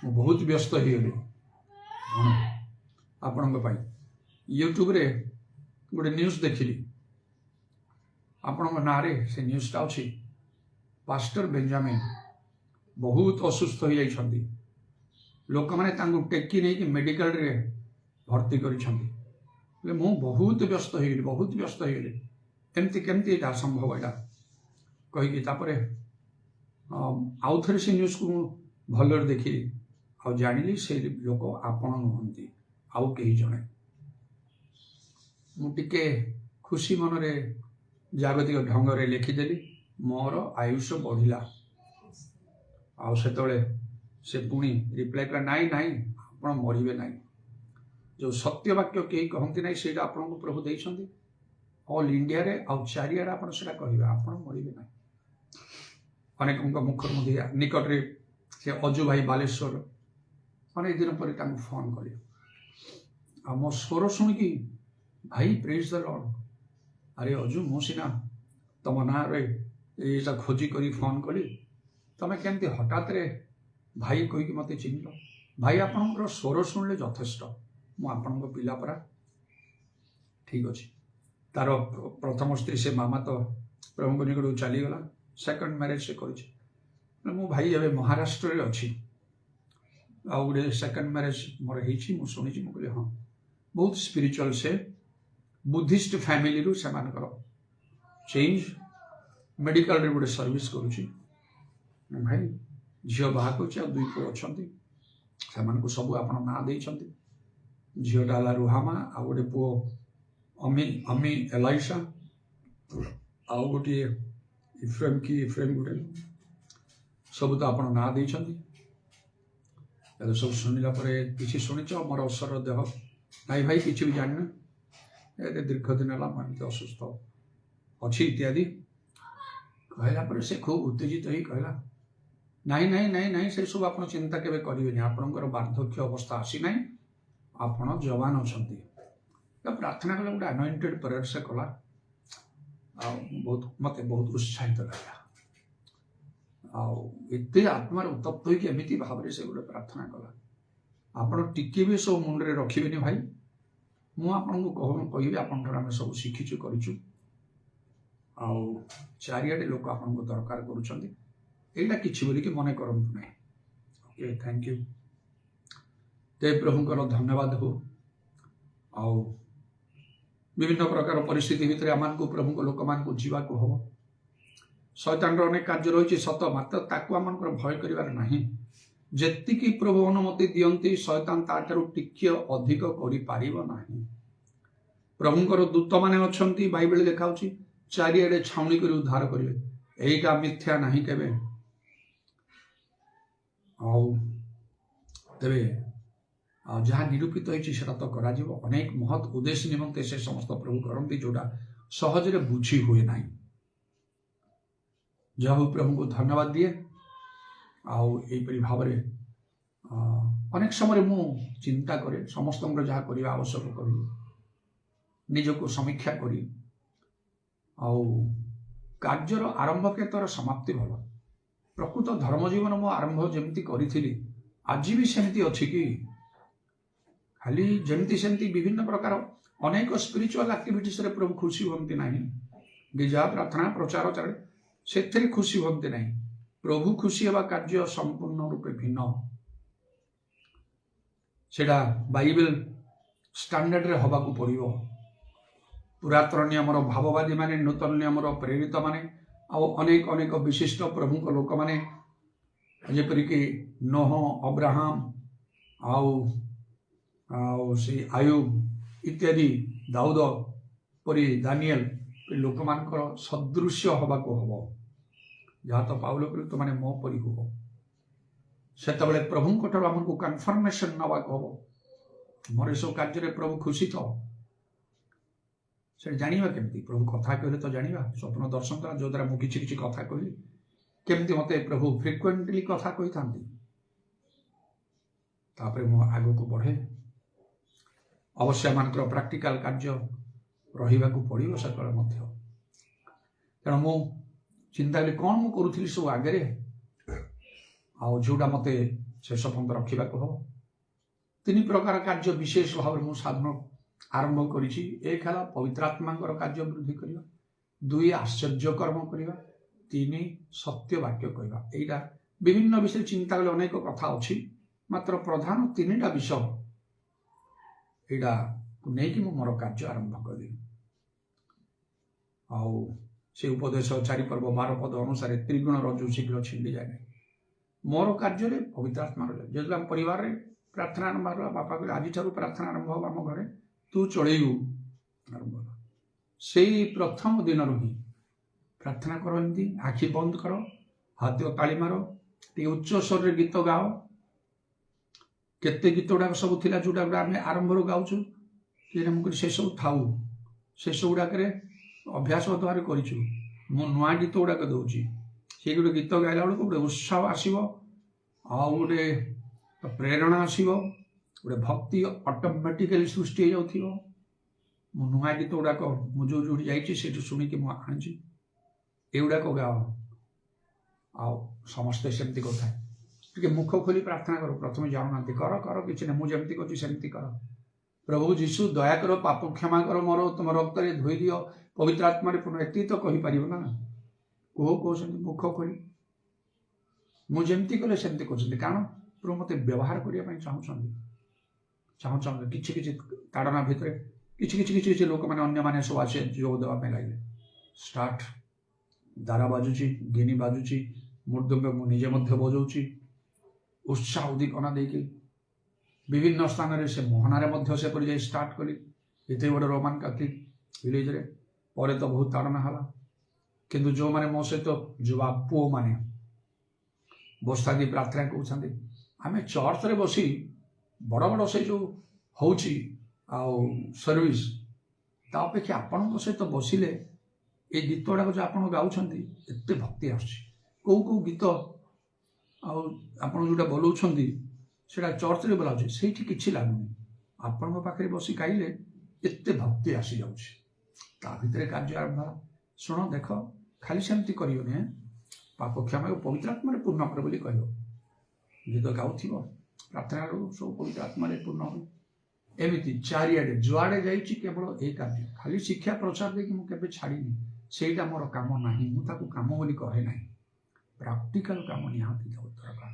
ମୁଁ ବହୁତ ବ୍ୟସ୍ତ ହେଇଗଲି ଆପଣଙ୍କ ପାଇଁ। ୟୁଟ୍ୟୁବରେ ଗୋଟେ ନ୍ୟୁଜ୍ ଦେଖିଲି, ଆପଣଙ୍କ ନାଁରେ ସେ ନ୍ୟୁଜ୍ଟା ଅଛି। ପାଷ୍ଟର ବେଞ୍ଜାମିନ୍ ବହୁତ ଅସୁସ୍ଥ ହୋଇଯାଇଛନ୍ତି, ଲୋକମାନେ ତାଙ୍କୁ ଟେକି ନେଇକି ମେଡ଼ିକାଲରେ ଭର୍ତ୍ତି କରିଛନ୍ତି। ହେଲେ ମୁଁ ବହୁତ ବ୍ୟସ୍ତ ହେଇଗଲି, ଏମିତି କେମିତି ଏଇଟା ସମ୍ଭବ ଏଇଟା କହିକି ତାପରେ ଆଉ ଥରେ ସେ ନ୍ୟୁଜ୍କୁ ମୁଁ ଭଲରେ ଦେଖିଲି, ଆଉ ଜାଣିଲି ସେ ଲୋକ ଆପଣ ନୁହନ୍ତି, ଆଉ କେହି ଜଣେ। ମୁଁ ଟିକେ ଖୁସି ମନରେ ଜାଗତିକ ଢଙ୍ଗରେ ଲେଖିଦେଲି, ମୋର ଆୟୁଷ ବଢ଼ିଲା। ଆଉ ସେତେବେଳେ ସେ ପୁଣି ରିପ୍ଲାଏ କଲା, ନାଇଁ ଆପଣ ମରିବେ ନାହିଁ। ଯେଉଁ ସତ୍ୟ ବାକ୍ୟ କେହି କହନ୍ତି ନାହିଁ, ସେଇଟା ଆପଣଙ୍କୁ ପ୍ରଭୁ ଦେଇଛନ୍ତି। ଅଲ୍ ଇଣ୍ଡିଆରେ ଆଉ ଚାରିଆଡ଼େ ଆପଣ ସେଇଟା କହିବେ, ଆପଣ ମରିବେ ନାହିଁ। ଅନେକଙ୍କ ମୁଖରୁ ମଧ୍ୟ ନିକଟରେ ସେ ଅଜୁ ଭାଇ ବାଲେଶ୍ୱର ଅନେକ ଦିନ ପରେ ତାଙ୍କୁ ଫୋନ୍ କଲି, ଆଉ ମୋ ସ୍ୱର ଶୁଣିକି, ଭାଇ ପ୍ରେଜ୍ ଦ ଲର୍ଡ, ଆରେ ଅଜୁ, ମୁଁ ସିନା ତମ ନାଁରେ ଏଇଟା ଖୋଜି କରି ଫୋନ୍ କଲି, ତମେ କେମିତି ହଠାତ୍ରେ ଭାଇ କହିକି ମୋତେ ଚିହ୍ନିଲ? ଭାଇ ଆପଣଙ୍କର ସ୍ୱର ଶୁଣିଲେ ଯଥେଷ୍ଟ, ମୁଁ ଆପଣଙ୍କ ପିଲା ପରା। ଠିକ୍ ଅଛି। ତାର ପ୍ରଥମ ସ୍ତ୍ରୀ ସେ ମାମା ତ ପ୍ରଭୁଙ୍କ ନିକଟକୁ ଚାଲିଗଲା, ସେକେଣ୍ଡ ମ୍ୟାରେଜ୍ ସେ କରିଛି। ମୁଁ ଭାଇ ଏବେ ମହାରାଷ୍ଟ୍ରରେ ଅଛି, ଆଉ ଗୋଟେ ସେକେଣ୍ଡ ମ୍ୟାରେଜ୍ ମୋର ହେଇଛି, ମୁଁ ଶୁଣିଛି। ମୁଁ କହିଲି ହଁ, ବହୁତ ସ୍ପିରିଚୁଆଲ। ସେ ବୁଦ୍ଧିଷ୍ଟ ଫ୍ୟାମିଲିରୁ ସେମାନଙ୍କର ଚେଞ୍ଜ, ମେଡ଼ିକାଲରେ ଗୋଟେ ସର୍ଭିସ୍ କରୁଛି। ଭାଇ ଝିଅ ବାହା କରୁଛି, ଆଉ 2 ପୁଅ ଅଛନ୍ତି, ସେମାନଙ୍କୁ ସବୁ ଆପଣ ନାଁ ଦେଇଛନ୍ତି। ଝିଅଟା ହେଲା ରୁହାମା, ଆଉ ଗୋଟେ ପୁଅ ଅମି ଏଲାଇସା, ଆଉ ଗୋଟିଏ ଇଫ୍ରେମ୍ ଗୋଟେ, ସବୁ ତ ଆପଣ ନାଁ ଦେଇଛନ୍ତି। ଏବେ ସବୁ ଶୁଣିଲା ପରେ କିଛି ଶୁଣିଛ ମୋର ଅବସର ଦେହ ନାଇଁ ଭାଇ, କିଛି ବି ଜାଣିନା, ଏତେ ଦୀର୍ଘ ଦିନ ହେଲା ମୁଁ ଏମିତି ଅସୁସ୍ଥ ଅଛି ଇତ୍ୟାଦି କହିଲା ପରେ ସେ ଖୁବ୍ ଉତ୍ତେଜିତ ହେଇ କହିଲା, ନାଇଁ ସେସବୁ ଆପଣ ଚିନ୍ତା କେବେ କରିବେନି, ଆପଣଙ୍କର ବାର୍ଦ୍ଧକ୍ୟ ଅବସ୍ଥା ଆସିନାହିଁ, ଆପଣ ଯବାନ ଅଛନ୍ତି। ପ୍ରାର୍ଥନା କଲେ, ଗୋଟେ ଆନଏଣ୍ଟେଡ୍ ପ୍ରେୟର ସେ କଲା। मत बहुत उत्साहित लगा आते आत्मार उत्तप्त होमती भाव से गोटे प्रार्थना कला आपण टिके भी सब मुंडे रखिबेनि भाई मुझे कहि आम सब शिखीचु करूँ चारिआडे लोक आपको दरकार करा कि बोलिकी मन करूँ ना ओके थैंक यू ते प्रभुंकर धन्यवाद हो आउ विभिन्न प्रकार परिस्थिति भितर आम प्रभु को लोक मान जीवा को हम शैतान अनेक कार्य रही सत मात्र ताकू आम भय कर जेतिकी प्रभु अनुमति दियंती शैतान ताठारु टिके अधिक कर प्रभुंकर दूत माने अच्छी बाइबल देखा चारिआडे छाउनी कर उद्धार करेंगे यहीटा मिथ्या नहीं केबे तेरे जहाँ निरूपित होता तो करा अनेक महत् उद्देश्य निमंते से समस्त प्रभु करती जोटा सहजरे बुझी हुए ना जहाँ प्रभु को धन्यवाद दिए आईपरी भाव अनेक समय मु चिंता करे समस्त जहाँ करने आवश्यक कर निजको समीक्षा करी कार्यर आरंभ के तर समाप्ति भल प्रकृत धर्म जीवन मो आरंभ जमती करी आज भी सेमती अच्छी कि खाली जमती सेमती विभिन्न प्रकार अनेक स्पिरिचुअल एक्टिविटीज रे प्रभु खुशी होती ना गिजा प्रार्थना प्रचार चले से खुशी होती ना प्रभु खुशी हवा कार्य संपूर्ण रूपे भिन्न सेटा बाइबल स्टैंडर्ड रे हवा को पड़ो पुरातन नियम भाववादी माने नूतन नियम प्रेरित माने अनेक अनेक विशिष्ट प्रभु को लोक माने जेपरिक नोह अब्राहम से आयुब इत्यादि दाऊद परी दानियल लोक मान सदृश्य हवा को हम जहाँ तो पाउल तो माने मो परी हो से प्रभु ठार आमको कन्फर्मेशन नवा को हम मोर सब कार्य प्रभु खुशी तो से जाना केमती प्रभु कथा कहले तो जाना स्वप्न दर्शन द्वारा जो द्वारा मुझे किसी कथा कहली केमती मत प्रभु फ्रिक्वेंटली कथा कही था मु आग को बढ़े अवश्य मान प्राक्टिकल कार्य रहा पड़ो से तेणु मु चिंता कली कौन मु करूली सब आगे जोटा मत शेष पर्यंत रखा हम तीन प्रकार कार्य विशेष भाव में साधन आरंभ करी एक है पवित्र आत्मा कार्य वृद्धि करवा दुई आश्चर्य कर्म करवा तीन सत्य वाक्य कहवा यहाँ विभिन्न विषय चिंता कले अनेक कथा अच्छी मात्र प्रधान तीन टा विषय यहाँ नहीं मोर कार्य आरंभ कर से उपदेश 4 पर्व 12 पद अनुसार त्रिगुण रज्जु शीघ्र छिंडी जाए मोर कार्य पवित्र आत्मा जो आम परिवार प्रार्थना आरंभ बापा कहले आज प्रार्थना आरंभ हो आम घर तू चलू आरंभ से प्रथम दिन ही प्रार्थना करो एमती आखि बंद कर हाथ ताली मार टे उच्च स्वर गीत गाओ केते गीत गुड़ाक सब थिला जोटा आम आरंभ गाऊँ से सब थाऊ से सब गुड़ाक अभ्यास द्वारा करूँ मु नुआ गीत गुड़ाक दूसरी से गोटे गीत गाइला बेलू गोटे उत्साह आसो गोटे प्रेरणा आसो गोटे भक्ति ऑटोमेटिकली सृष्टि हो जाऊ मु नुआ गीत गुड़ाक मुझे जो जाइए शुणिकी मुझे एगुड़ाक गाओ समस्ते सेमती कथा टे मुख खोली प्रार्थना कर प्रथम जाऊना कर कर कि मुझे करती कर प्रभु जीशु दया कर पाप क्षमा कर मोर तुम रक्त धोई दियो पवित्र आत्मा पूर्ण एति तो कहीपर ना कह मुख खोली मुझे कले सेमती कर कारण प्रभु मत व्यवहार करने चाहूँ कि ताड़ना भितर किसी लोक मैंने सब आसे जोग देवाई लगे स्टार्ट दारा बाजुची गिनी बाजुची मृदंग मुझे बजाऊँगी उत्साह उद्दीपना देकी विभिन्न स्थान से मोहनारे से पर स्टार्ट कली ये गोटे रोमान कैथलिक विलेज रे पर तो बहुत ताड़ना है किंतु जो मैंने मो सहित युवा पुओ मैंने बस्ता दी प्रार्थना कहते आम चर्च रे बसी बड़ बड़ से जो हूँ सर्विस तापेक्षा आपण सहित बसिले ये गीत गुड़ाक जो आप गाँव एत भक्ति आसो गीत आपड़ जोटा बोलाऊँ से चर्च रे बोला से कि लगुनि आपण पाखे बसी गाइले एत भक्ति आसी जा भितर कार्य आरंभ ଶୁଣ ଦେଖ ଖାଲି ସେମିତି କରିବନି ପାପ କ୍ଷମା ପବିତ୍ର ଆତ୍ମାରେ ପୂର୍ଣ୍ଣ କର ବୋଲି କହିବ। ଗୀତ ଗାଉଥିବ ପ୍ରାର୍ଥନା ସବୁ ପବିତ୍ର ଆତ୍ମାରେ ପୂର୍ଣ୍ଣ ହେବ। ଏମିତି ଚାରିଆଡ଼େ ଯୁଆଡ଼େ ଯାଇଛି କେବଳ ଏଇ କାର୍ଯ୍ୟ, ଖାଲି ଶିକ୍ଷା ପ୍ରଚାର ଦେଇକି ମୁଁ କେବେ ଛାଡ଼ିନି, ସେଇଟା ମୋର କାମ ନାହିଁ, ମୁଁ ତାକୁ କାମ ବୋଲି କହେ ନାହିଁ। ପ୍ରାକ୍ଟିକାଲ କାମ ନିହାତି ଦରକାର।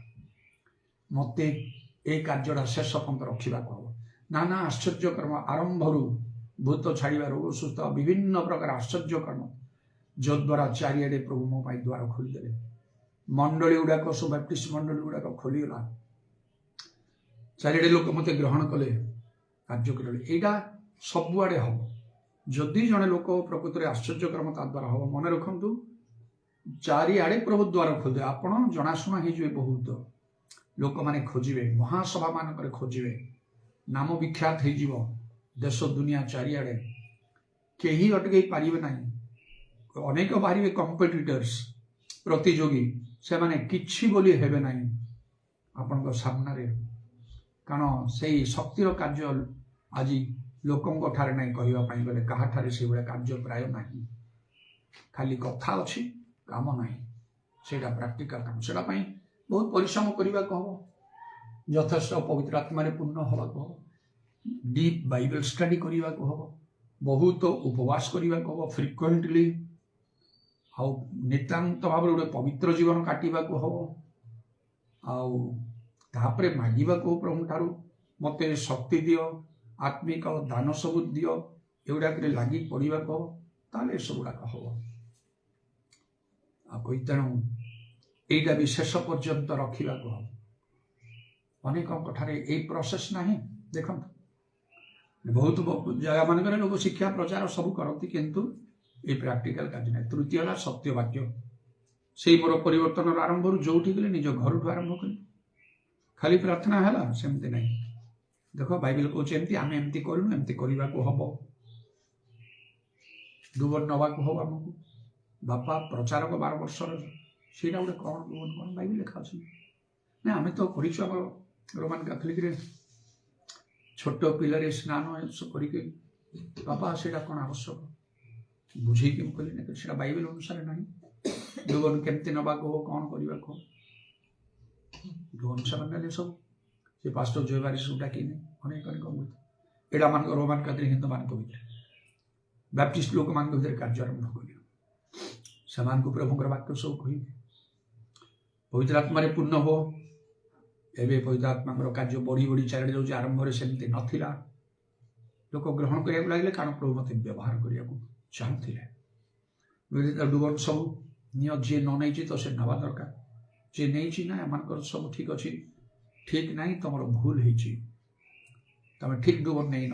ମୋତେ এই କାର୍ଯ୍ୟଟା ଶେଷ ପର୍ଯ୍ୟନ୍ତ ରଖିବାକୁ ହେବ। ନାନା ଆଶ୍ଚର୍ଯ୍ୟକର୍ମ ଆରମ୍ଭରୁ ଭୂତ ଛାଡ଼ିବା, ରୋଗ ସୁସ୍ଥ, ବିଭିନ୍ନ ପ୍ରକାର ଆଶ୍ଚର୍ଯ୍ୟକର୍ମ ଯଦ୍ୱାରା ଚାରିଆଡ଼େ ପ୍ରଭୁ ମୋ ପାଇଁ ଦ୍ୱାର ଖୋଲିଦେଲେ। ମଣ୍ଡଳୀ ଗୁଡ଼ାକ ସବୁ ବାପ୍ଟିଷ୍ଟ ମଣ୍ଡଳୀ ଗୁଡ଼ାକ ଖୋଲିଗଲା, ଚାରିଆଡ଼େ ଲୋକ ମୋତେ ଗ୍ରହଣ କଲେ, କାର୍ଯ୍ୟ କଲେ। ଏଇଟା ସବୁଆଡ଼େ ହେବ ଯଦି ଜଣେ ଲୋକ ପ୍ରକୃତରେ ଆଶ୍ଚର୍ଯ୍ୟକର୍ମ ତା ଦ୍ୱାରା ହେବ। ମନେ ରଖନ୍ତୁ ଚାରିଆଡ଼େ ପ୍ରଭୁ ଦ୍ୱାର ଖୋଲିଦେବେ। ଆପଣ ଜଣାଶୁଣା ହେଇଯିବେ, ବହୁତ ଲୋକମାନେ ଖୋଜିବେ, ମହାସଭା ମାନଙ୍କରେ ଖୋଜିବେ, ନାମ ବିଖ୍ୟାତ ହେଇଯିବ ଦେଶ ଦୁନିଆ ଚାରିଆଡ଼େ, କେହି ଅଟକେଇ ପାରିବେ ନାହିଁ। ଅନେକ ବାହାରିବେ କମ୍ପିଟିଟର୍ସ, ପ୍ରତିଯୋଗୀ, ସେମାନେ କିଛି ବୋଲି ହେବେ ନାହିଁ ଆପଣଙ୍କ ସାମ୍ନାରେ। କାରଣ ସେଇ ଶକ୍ତିର କାର୍ଯ୍ୟ ଆଜି ଲୋକଙ୍କ ଠାରେ ନାହିଁ, କହିବା ପାଇଁ ଗଲେ କାହାଠାରେ ସେଇଭଳିଆ କାର୍ଯ୍ୟ ପ୍ରାୟ ନାହିଁ। ଖାଲି କଥା ଅଛି, କାମ ନାହିଁ। ସେଇଟା ପ୍ରାକ୍ଟିକାଲ କାମ। ସେଇଟା ପାଇଁ ବହୁତ ପରିଶ୍ରମ କରିବାକୁ ହେବ, ଯଥେଷ୍ଟ ପବିତ୍ର ଆତ୍ମାରେ ପୂର୍ଣ୍ଣ ହେବାକୁ ହେବ, ଡିପ୍ ବାଇବେଲ ଷ୍ଟଡି କରିବାକୁ ହେବ, ବହୁତ ଉପବାସ କରିବାକୁ ହେବ ଫ୍ରିକ୍ୱେଣ୍ଟଲି, ଆଉ ନିତାନ୍ତ ଭାବରେ ଗୋଟେ ପବିତ୍ର ଜୀବନ କାଟିବାକୁ ହେବ। ଆଉ ତାପରେ ମାଗିବାକୁ ପ୍ରଭୁଠାରୁ ମୋତେ ଶକ୍ତି ଦିଅ, ଆତ୍ମିକ ଦାନ ସବୁ ଦିଅ, ଏଗୁଡ଼ାକରେ ଲାଗି ପଡ଼ିବାକୁ ହେବ, ତାହେଲେ ଏସବୁଗୁଡ଼ାକ ହେବ। ଆଉ ତେଣୁ এইটা ବି ଶେଷ ପର୍ଯ୍ୟନ୍ତ ରଖିବାକୁ ହେବ। ଅନେକଙ୍କ ଠାରେ ଏଇ ପ୍ରୋସେସ୍ ନାହିଁ। ଦେଖନ୍ତୁ ବହୁତ ଜାଗା ମାନଙ୍କରେ ଲୋକ ଶିକ୍ଷା ପ୍ରଚାର ସବୁ କରନ୍ତି, କିନ୍ତୁ এই ପ୍ରାକ୍ଟିକାଲ କାର୍ଯ୍ୟ ନାହିଁ। ତୃତୀୟ ହେଲା ସତ୍ୟ ବାକ୍ୟ। ସେଇ ମୋର ପରିବର୍ତ୍ତନର ଆରମ୍ଭରୁ ଯୋଉଠି ଗଲେ ନିଜ ଘରଠୁ ଆରମ୍ଭ କଲି। ଖାଲି ପ୍ରାର୍ଥନା ହେଲା ସେମିତି ନାହିଁ। ଦେଖ ବାଇବେଲ କହୁଛି ଏମିତି, ଆମେ ଏମିତି କରିନୁ, ଏମିତି କରିବାକୁ ହବ। ଦୁବନ ନେବାକୁ ହବ ଆମକୁ। ବାପା ପ୍ରଚାରକ 12 ବର୍ଷର, ସେଇଟା ଗୋଟେ କଣ ଦୁବନ କଣ ବାଇବେଲ ଲେଖା ଅଛି ନା? ଆମେ ତ କରିଛୁ ଆମର ରୋମାନ କାଥଲିକରେ ଛୋଟ ପିଲାରେ ସ୍ନାନ କରିକି, ବାପା ସେଇଟା କଣ ଆବଶ୍ୟକ ବୁଝେଇକି ମୁଁ କହିଲି ନା, ସେଇଟା ବାଇବେଲ ଅନୁସାରେ ନାହିଁ। ଦୁବନ କେମିତି ନେବାକୁ ହବ, କଣ କରିବାକୁ ହବ, ଦୁବନ ସେମାନେ ନେଲେ ସବୁ। ସେ ପାଷ୍ଟର ଜୟବାରୀ ସବୁ ଡାକିନି ଅନେକ ଅନେକ ଏଇଟା ମାନଙ୍କ ରୋମାନ କାଥଲିକ ହିନ୍ଦୁ ମାନଙ୍କ ଭିତରେ, ବାପ୍ଟିଷ୍ଟ ଲୋକମାନଙ୍କ ଭିତରେ କାର୍ଯ୍ୟ ଆରମ୍ଭ କଲେ। ସେମାନଙ୍କୁ ପ୍ରଭୁଙ୍କର ବାକ୍ୟ ସବୁ କହିବେ, ପବିତ୍ର ଆତ୍ମାରେ ପୂର୍ଣ୍ଣ ହୁଅ। ଏବେ ପବିତ୍ର ଆତ୍ମାଙ୍କର କାର୍ଯ୍ୟ ବଢ଼ି ବଢ଼ି ଚାଲି ଯାଉଛି। ଆରମ୍ଭରେ ସେମିତି ନଥିଲା, ଲୋକ ଗ୍ରହଣ କରିବାକୁ ଲାଗିଲେ, କାରଣ ପ୍ରଭୁ ମୋତେ ବ୍ୟବହାର କରିବାକୁ ଚାହୁଁଥିଲେ। ଡୁବନ ସବୁ ନିଅ, ଯିଏ ନ ନେଇଛି ତ ସେ ନେବା ଦରକାର, ଯିଏ ନେଇଛି ନା ଏମାନଙ୍କର ସବୁ ଠିକ୍ ଅଛି, ଠିକ୍ ନାହିଁ ତମର ଭୁଲ ହେଇଛି, ତମେ ଠିକ୍ ଡୁବନ ନେଇନ।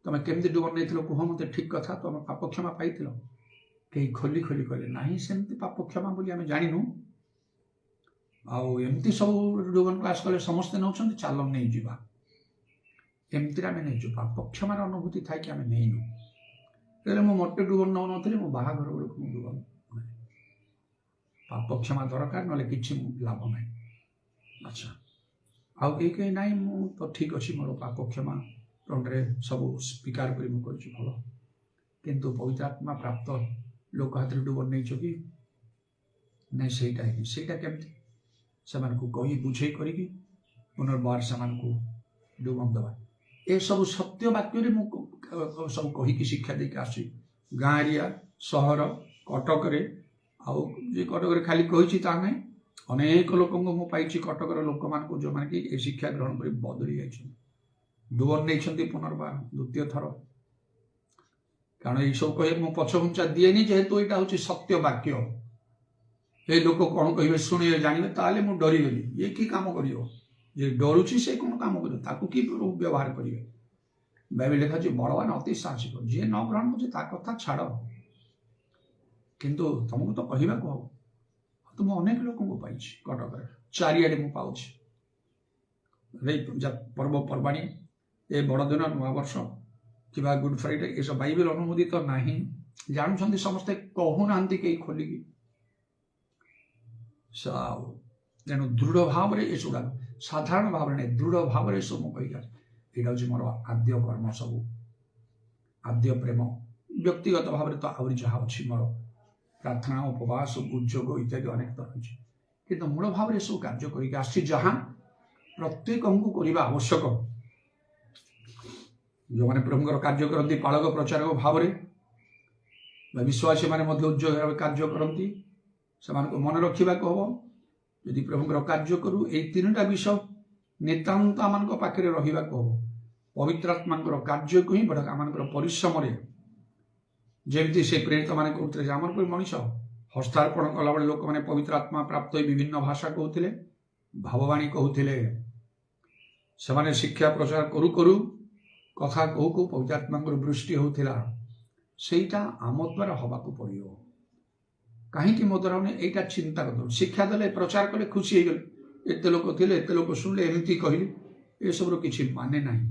ତମେ କେମିତି ଡୁବନ ନେଇଥିଲ କୁହ ମୋତେ, ଠିକ୍ କଥା, ତମେ ପାପ କ୍ଷମା ପାଇଥିଲ? କେହି ଖୋଲି ଖୋଲି କହିଲେ ନାହିଁ, ସେମିତି ପାପ କ୍ଷମା ବୋଲି ଆମେ ଜାଣିନୁ। ଆଉ ଏମିତି ସବୁ ଡୁବନ କ୍ଲାସ୍ କଲେ ସମସ୍ତେ ନେଉଛନ୍ତି, ଚାଲ ନେଇଯିବା। ଏମିତିରେ ଆମେ ନେଇଛୁ, ପାପ କ୍ଷମାର ଅନୁଭୂତି ଥାଇକି ଆମେ ନେଇନୁ। ହେଲେ ମୁଁ ମୋଟେ ଡୁବନ ନେଉନଥିଲି, ମୋ ବାହାଘର ବେଳକୁ ମୁଁ ଡୁବନ। ପାପ କ୍ଷମା ଦରକାର, ନହେଲେ କିଛି ଲାଭ ନାହିଁ। ଆଚ୍ଛା, ଆଉ କେହି ନାହିଁ, ମୁଁ ତ ଠିକ୍ ଅଛି, ମୋର ପାପ କ୍ଷମା ରେ ସବୁ ସ୍ୱୀକାର କରି ମୁଁ କରିଛି, ଭଲ। କିନ୍ତୁ ପବିତ୍ର ଆତ୍ମା ପ୍ରାପ୍ତ ଲୋକ ହାତରେ ଡୁବନ ନେଇଛ କି ନାଇଁ, ସେଇଟା ହେଇନି। ସେଇଟା କେମିତି ସେମାନଙ୍କୁ କହି ବୁଝେଇ କରିକି ପୁନର୍ବାର ସେମାନଙ୍କୁ ଡୁବନ ଦେବା। ଏସବୁ ସତ୍ୟ ବାକ୍ୟରେ ମୁଁ ସବୁ କହିକି ଶିକ୍ଷା ଦେଇକି ଆସୁଛି। ଗାଁ ଏରିଆ, ସହର, କଟକରେ, ଆଉ ଯେ କଟକରେ ଖାଲି କହିଛି ତା ନାହିଁ, ଅନେକ ଲୋକଙ୍କୁ ମୁଁ ପାଇଛି କଟକର ଲୋକମାନଙ୍କୁ, ଯେଉଁମାନେ କି ଏ ଶିକ୍ଷା ଗ୍ରହଣ କରି ବଦଳି ଯାଇଛନ୍ତି, ଡୁବନ ନେଇଛନ୍ତି ପୁନର୍ବାର ଦ୍ୱିତୀୟ ଥର। କାରଣ ଏଇସବୁ କହିବାକୁ ମୁଁ ପଛଘୁଞ୍ଚା ଦିଏନି, ଯେହେତୁ ଏଇଟା ହେଉଛି ସତ୍ୟ ବାକ୍ୟ। এই ଲୋକ କ'ଣ କହିବେ ଶୁଣିବେ ଜାଣିବେ, ତାହେଲେ ମୁଁ ଡରିଗଲି। ଇଏ କି କାମ କରିବ? ଯେ ଡରୁଛି ସେ କ'ଣ କାମ କରିବ? ତାକୁ କି ବ୍ୟବହାର କରିବେ? ବାଇବେଲ ଲେଖା ଅଛି ବଳବାନ ଅତି ସାହସିକ, ଯିଏ ନ ଗ୍ରହଣ କରୁଛି ତା କଥା ଛାଡ଼। କିନ୍ତୁ ତମକୁ ତ କହିବାକୁ ହବ। ତ ମୁଁ ଅନେକ ଲୋକଙ୍କୁ ପାଇଛି କଟକରେ, ଚାରିଆଡ଼େ ମୁଁ ପାଉଛି। ପର୍ବପର୍ବାଣୀ, ଏ ବଡ଼ଦିନ, ନୂଆବର୍ଷ କିମ୍ବା ଗୁଡ୍ ଫ୍ରାଇଡେ, ଏସବୁ ବାଇବେଲ ଅନୁମୋଦିତ ନାହିଁ, ଜାଣୁଛନ୍ତି ସମସ୍ତେ, କହୁନାହାନ୍ତି କେହି ଖୋଲିକି। ତେଣୁ ଦୃଢ଼ ଭାବରେ ଏସବୁଗୁଡ଼ାକ, ସାଧାରଣ ଭାବରେ ନାହିଁ, ଦୃଢ଼ ଭାବରେ ଏସବୁ ମୁଁ କହିଲା, ଏଇଟା ହେଉଛି ମୋର ଆଦ୍ୟ କର୍ମ, ସବୁ ଆଦ୍ୟ ପ୍ରେମ, ବ୍ୟକ୍ତିଗତ ଭାବରେ ତ ଆହୁରି ଯାହା ଅଛି ମୋର ପ୍ରାର୍ଥନା ଉପବାସ ଉଦ୍ଯୋଗ ଇତ୍ୟାଦି ଅନେକ ତ ରହିଛି, କିନ୍ତୁ ମୂଳ ଭାବରେ ଏସବୁ କାର୍ଯ୍ୟ କରିକି ଆସିଛି ଯାହା ପ୍ରତ୍ୟେକଙ୍କୁ କରିବା ଆବଶ୍ୟକ। ଯେଉଁମାନେ ପ୍ରଭୁଙ୍କର କାର୍ଯ୍ୟ କରନ୍ତି ପାଳକ ପ୍ରଚାରକ ଭାବରେ ବା ବିଶ୍ୱାସୀମାନେ ମଧ୍ୟ ଉଦ୍ଯୋଗ ଭାବେ କାର୍ଯ୍ୟ କରନ୍ତି, ସେମାନଙ୍କୁ ମନେ ରଖିବାକୁ ହେବ ଯଦି ପ୍ରଭୁଙ୍କର କାର୍ଯ୍ୟ କରୁ ଏଇ ତିନିଟା ବିଷୟ ନିତାନ୍ତ ଆମମାନଙ୍କ ପାଖରେ ରହିବାକୁ ହେବ। ପବିତ୍ର ଆତ୍ମାଙ୍କର କାର୍ଯ୍ୟକୁ ହିଁ ବଡ଼ ଆମମାନଙ୍କର ପରିଶ୍ରମରେ, ଯେମିତି ସେ ପ୍ରେରିତମାନେ କହୁଥିଲେ ଯେ ଆମର ମଣିଷ ହସ୍ତାର୍ପଣ କଲାବେଳେ ଲୋକମାନେ ପବିତ୍ର ଆତ୍ମା ପ୍ରାପ୍ତ ହୋଇ ବିଭିନ୍ନ ଭାଷା କହୁଥିଲେ, ଭାବବାଣୀ କହୁଥିଲେ। ସେମାନେ ଶିକ୍ଷା ପ୍ରଚାର କରୁ କରୁ କଥା କହୁ କହୁ ପବିତ୍ର ଆତ୍ମାଙ୍କର ବୃଷ୍ଟି ହେଉଥିଲା। ସେଇଟା ଆମ ଦ୍ୱାରା ହେବାକୁ ପଡ଼ିବ। କାହିଁକି ମୋ ଦ୍ୱାରା ମାନେ ଏଇଟା ଚିନ୍ତା କରିଦେବୁ। ଶିକ୍ଷା ଦେଲେ ପ୍ରଚାର କଲେ ଖୁସି ହେଇଗଲେ, ଏତେ ଲୋକ ଥିଲେ ଏତେ ଲୋକ ଶୁଣିଲେ ଏମିତି କହିଲେ, ଏସବୁର କିଛି ମାନେ ନାହିଁ।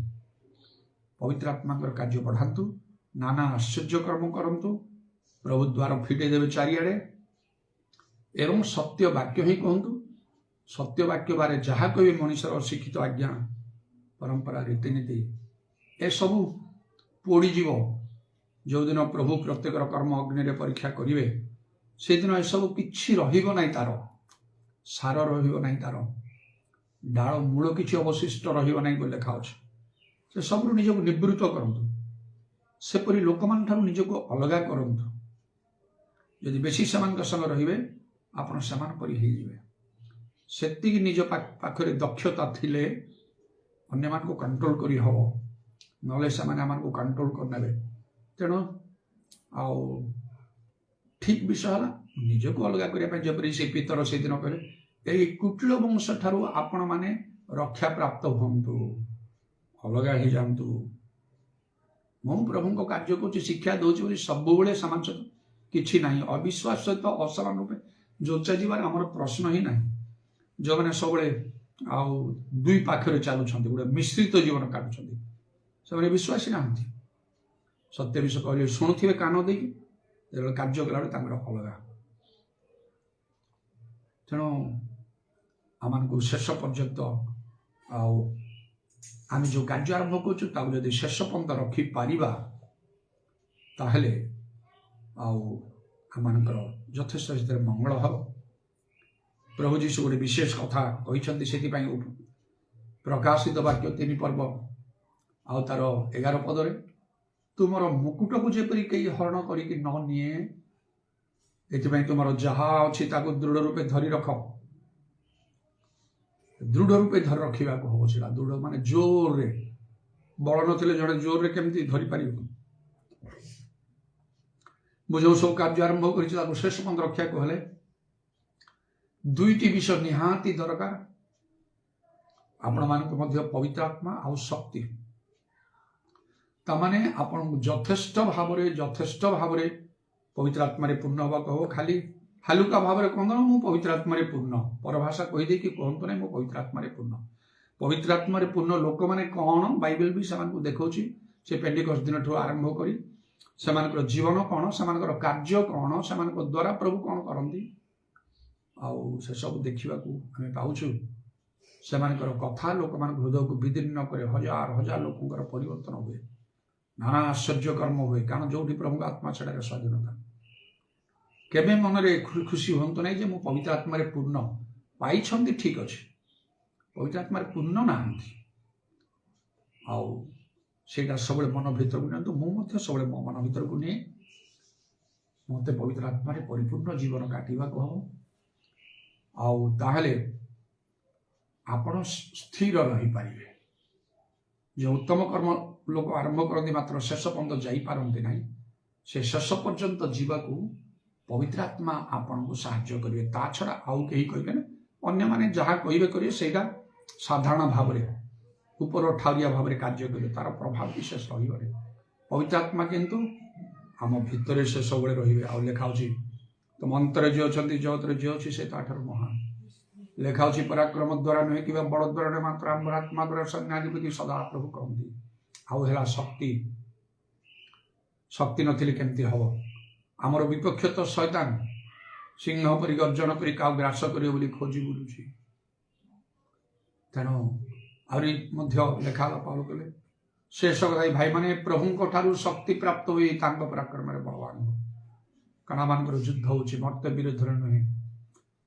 ପବିତ୍ର ଆତ୍ମାଙ୍କର କାର୍ଯ୍ୟ ବଢ଼ାନ୍ତୁ, ନାନା ଆଶ୍ଚର୍ଯ୍ୟ କର୍ମ କରନ୍ତୁ, ପ୍ରଭୁ ଦ୍ୱାର ଫିଟେଇ ଦେବେ ଚାରିଆଡ଼େ ଏବଂ ସତ୍ୟ ବାକ୍ୟ ହିଁ କୁହନ୍ତୁ। ସତ୍ୟ ବାକ୍ୟ ବାରେ ଯାହା କହିବେ ମଣିଷର ଅଶିକ୍ଷିତ ଆଜ୍ଞା ପରମ୍ପରା ରୀତିନୀତି ଏସବୁ ପୋଡ଼ିଯିବ। ଯେଉଁଦିନ ପ୍ରଭୁ ପ୍ରତ୍ୟେକର କର୍ମ ଅଗ୍ନିରେ ପରୀକ୍ଷା କରିବେ ସେଦିନ ଏସବୁ କିଛି ରହିବ ନାହିଁ, ତାର ସାର ରହିବ ନାହିଁ, ତାର ଡାଳ ମୂଳ କିଛି ଅବଶିଷ୍ଟ ରହିବ ନାହିଁ ବୋଲି ଲେଖା ଅଛି। ସେ ସବୁରୁ ନିଜକୁ ନିବୃତ୍ତ କରନ୍ତୁ, ସେପରି ଲୋକମାନଙ୍କଠାରୁ ନିଜକୁ ଅଲଗା କରନ୍ତୁ। ଯଦି ବେଶୀ ସେମାନଙ୍କ ସଙ୍ଗେ ରହିବେ ଆପଣ ସେମାନ ପରି ହେଇଯିବେ। ସେତିକି ନିଜ ପାଖରେ ଦକ୍ଷତା ଥିଲେ ଅନ୍ୟମାନଙ୍କୁ କଣ୍ଟ୍ରୋଲ କରି ହେବ, ନହେଲେ ସେମାନେ ଆମମାନଙ୍କୁ କଣ୍ଟ୍ରୋଲ କରିନେବେ। ତେଣୁ ଆଉ ଠିକ୍ ବିଷୟ ହେଲା ନିଜକୁ ଅଲଗା କରିବା ପାଇଁ, ଯେପରି ସେ ପିତର ସେଦିନ କହିଲେ ଏହି କୁଟିଳ ବଂଶ ଠାରୁ ଆପଣମାନେ ରକ୍ଷା ପ୍ରାପ୍ତ ହୁଅନ୍ତୁ, ଅଲଗା ହେଇଯାଆନ୍ତୁ। ମୁଁ ପ୍ରଭୁଙ୍କ କାର୍ଯ୍ୟ କରୁଛି, ଶିକ୍ଷା ଦେଉଛି ବୋଲି ସବୁବେଳେ ସମାନ ସହିତ କିଛି ନାହିଁ। ଅବିଶ୍ୱାସ ସହିତ ଅସମାନ ରୂପେ ଯୋଚା ଯିବାର ଆମର ପ୍ରଶ୍ନ ହିଁ ନାହିଁ। ଯେଉଁମାନେ ସବୁବେଳେ ଆଉ ଦୁଇ ପାଖରେ ଚାଲୁଛନ୍ତି, ଗୋଟେ ମିଶ୍ରିତ ଜୀବନ କାଟୁଛନ୍ତି, ସେମାନେ ବିଶ୍ୱାସୀ ନାହାନ୍ତି। ସତ୍ୟ ବିଷୟ କହିଲେ ଶୁଣୁଥିବେ କାନ ଦେଇକି, ଯେତେବେଳେ କାର୍ଯ୍ୟ କଲାବେଳେ ତାଙ୍କର ଅଲଗା। ତେଣୁ ଆମମାନଙ୍କୁ ଶେଷ ପର୍ଯ୍ୟନ୍ତ ଆଉ ଆମେ ଯେଉଁ କାର୍ଯ୍ୟ ଆରମ୍ଭ କରୁଛୁ ତାକୁ ଯଦି ଶେଷ ପର୍ଯ୍ୟନ୍ତ ରଖିପାରିବା ତାହେଲେ ଆଉ ଆମମାନଙ୍କର ଯଥେଷ୍ଟ ସେଥିରେ ମଙ୍ଗଳ ହେବ। ପ୍ରଭୁ ଯୀଶୁ ଗୋଟେ ବିଶେଷ କଥା କହିଛନ୍ତି, ସେଥିପାଇଁ ପ୍ରକାଶିତ ବାକ୍ୟ 3 ପର୍ବ ଆଉ ତାର 11 ପଦରେ ତୁମର ମୁକୁଟକୁ ଯେପରି କେହି ହରଣ କରିକି ନ ନିଏ, ଏଥିପାଇଁ ତୁମର ଯାହା ଅଛି ତାକୁ ଦୃଢ଼ ରୂପେ ଧରି ରଖ। ଦୃଢ଼ ରୂପେ ଧରି ରଖିବାକୁ ହବ। ସେଟା ଦୃଢ଼ ମାନେ ଜୋରରେ, ବଳ ନଥିଲେ ଜଣେ ଜୋରରେ କେମିତି ଧରିପାରିବ। ମୁଁ ଯେଉଁ ସବୁ କାର୍ଯ୍ୟ ଆରମ୍ଭ କରିଛି ତାକୁ ଶେଷ ପର୍ଯ୍ୟନ୍ତ ରଖିବାକୁ ହେଲେ 2ଟି ବିଷୟ ନିହାତି ଦରକାର। ଆପଣମାନଙ୍କୁ ମଧ୍ୟ ପବିତ୍ର ଆତ୍ମା ଆଉ ଶକ୍ତି। ତାମାନେ ଆପଣଙ୍କୁ ଯଥେଷ୍ଟ ଭାବରେ ପବିତ୍ର ଆତ୍ମାରେ ପୂର୍ଣ୍ଣ ହେବାକୁ ହବ। ଖାଲି ହାଲୁକା ଭାବରେ କୁହନ୍ତୁ ନା ମୁଁ ପବିତ୍ର ଆତ୍ମାରେ ପୂର୍ଣ୍ଣ, ପରଭାଷା କହିଦେଇକି କୁହନ୍ତୁ ନାହିଁ ମୁଁ ପବିତ୍ର ଆତ୍ମାରେ ପୂର୍ଣ୍ଣ। ପବିତ୍ର ଆତ୍ମାରେ ପୂର୍ଣ୍ଣ ଲୋକମାନେ କ'ଣ, ବାଇବେଲ ବି ସେମାନଙ୍କୁ ଦେଖାଉଛି। ସେ ପେଣ୍ଟିକଷ୍ଟ ଦିନଠୁ ଆରମ୍ଭ କରି ସେମାନଙ୍କର ଜୀବନ କ'ଣ, ସେମାନଙ୍କର କାର୍ଯ୍ୟ କ'ଣ, ସେମାନଙ୍କ ଦ୍ୱାରା ପ୍ରଭୁ କ'ଣ କରନ୍ତି, ଆଉ ସେସବୁ ଦେଖିବାକୁ ଆମେ ପାଉଛୁ। ସେମାନଙ୍କର କଥା ଲୋକମାନଙ୍କ ହୃଦୟକୁ ବିଦୀର୍ଣ୍ଣ করে, ହଜାର ହଜାର ଲୋକଙ୍କର ପରିବର୍ତ୍ତନ ହୁଏ, ନାନା ଆଶ୍ଚର୍ଯ୍ୟ କର୍ମ ହୁଏ। କାରଣ ଯେଉଁଠି ପ୍ରଭୁଙ୍କ ଆତ୍ମା ସେଠାରେ ସ୍ୱାଧୀନତା। କେବେ ମନରେ ଖୁସି ହୁଅନ୍ତୁ ନାହିଁ ଯେ ମୁଁ ପବିତ୍ର ଆତ୍ମାରେ ପୂର୍ଣ୍ଣ ପାଇଛନ୍ତି, ଠିକ୍ ଅଛି, ପବିତ୍ର ଆତ୍ମାରେ ପୂର୍ଣ୍ଣ ନାହାନ୍ତି। ଆଉ ସେଇଟା ସବୁବେଳେ ମନ ଭିତରକୁ ନିଅନ୍ତୁ। ମୁଁ ମଧ୍ୟ ସବୁବେଳେ ମୋ ମନ ଭିତରକୁ ନିଏ, ମୋତେ ପବିତ୍ର ଆତ୍ମାରେ ପରିପୂର୍ଣ୍ଣ ଜୀବନ କାଟିବାକୁ ହବ। ଆଉ ତାହେଲେ ଆପଣ ସ୍ଥିର ରହିପାରିବେ। ଯେ ଉତ୍ତମ କର୍ମ ଲୋକ ଆରମ୍ଭ କରନ୍ତି ମାତ୍ର ଶେଷ ପର୍ଯ୍ୟନ୍ତ ଯାଇପାରନ୍ତି ନାହିଁ, ସେ ଶେଷ ପର୍ଯ୍ୟନ୍ତ ଯିବାକୁ ପବିତ୍ର ଆତ୍ମା ଆପଣଙ୍କୁ ସାହାଯ୍ୟ କରିବେ। ତା ଛଡ଼ା ଆଉ କେହି କହିବେନି। ଅନ୍ୟମାନେ ଯାହା କହିବେ କରିବେ, ସେଇଟା ସାଧାରଣ ଭାବରେ ଉପର ଠାଉରିଆ ଭାବରେ କାର୍ଯ୍ୟ କରିବେ, ତାର ପ୍ରଭାବ ବିଶେଷ ରହିବନି। ପବିତ୍ର ଆତ୍ମା କିନ୍ତୁ ଆମ ଭିତରେ ସେ ସବୁବେଳେ ରହିବେ। ଆଉ ଲେଖା ହେଉଛି ତୁମ ଅନ୍ତରରେ ଯିଏ ଅଛନ୍ତି, ଜଗତରେ ଯିଏ ଅଛି ସେ ତାଠାରୁ ମହାନ। ଲେଖା ହେଉଛି ପରାକ୍ରମ ଦ୍ୱାରା ନୁହେଁ କିମ୍ବା ବଳ ଦ୍ୱାରା ନୁହେଁ, ମାତ୍ର ଆମର ଆତ୍ମା ଦ୍ୱାରା ସୈନ୍ୟାଧିପତି ସଦା ପ୍ରଭୁ କହନ୍ତି। ଆଉ ହେଲା ଶକ୍ତି। ଶକ୍ତି ନଥିଲେ କେମିତି ହବ? ଆମର ବିପକ୍ଷ ତ ଶୈତାନ ସିଂହ ପରି ଗର୍ଜନ କରି କାହାକୁ ଗ୍ରାସ କରିବ ବୋଲି ଖୋଜି ବୁଲୁଛି। ତେଣୁ ଆହୁରି ମଧ୍ୟ ଲେଖା ହେଲା, ପାଉଲ କହିଲେ शेष कथा भाई मैंने प्रभु ठारू शक्ति प्राप्त हुई पराक्रम बलवान कारण आम युद्ध होची मर्त्य विरुद्ध नुहे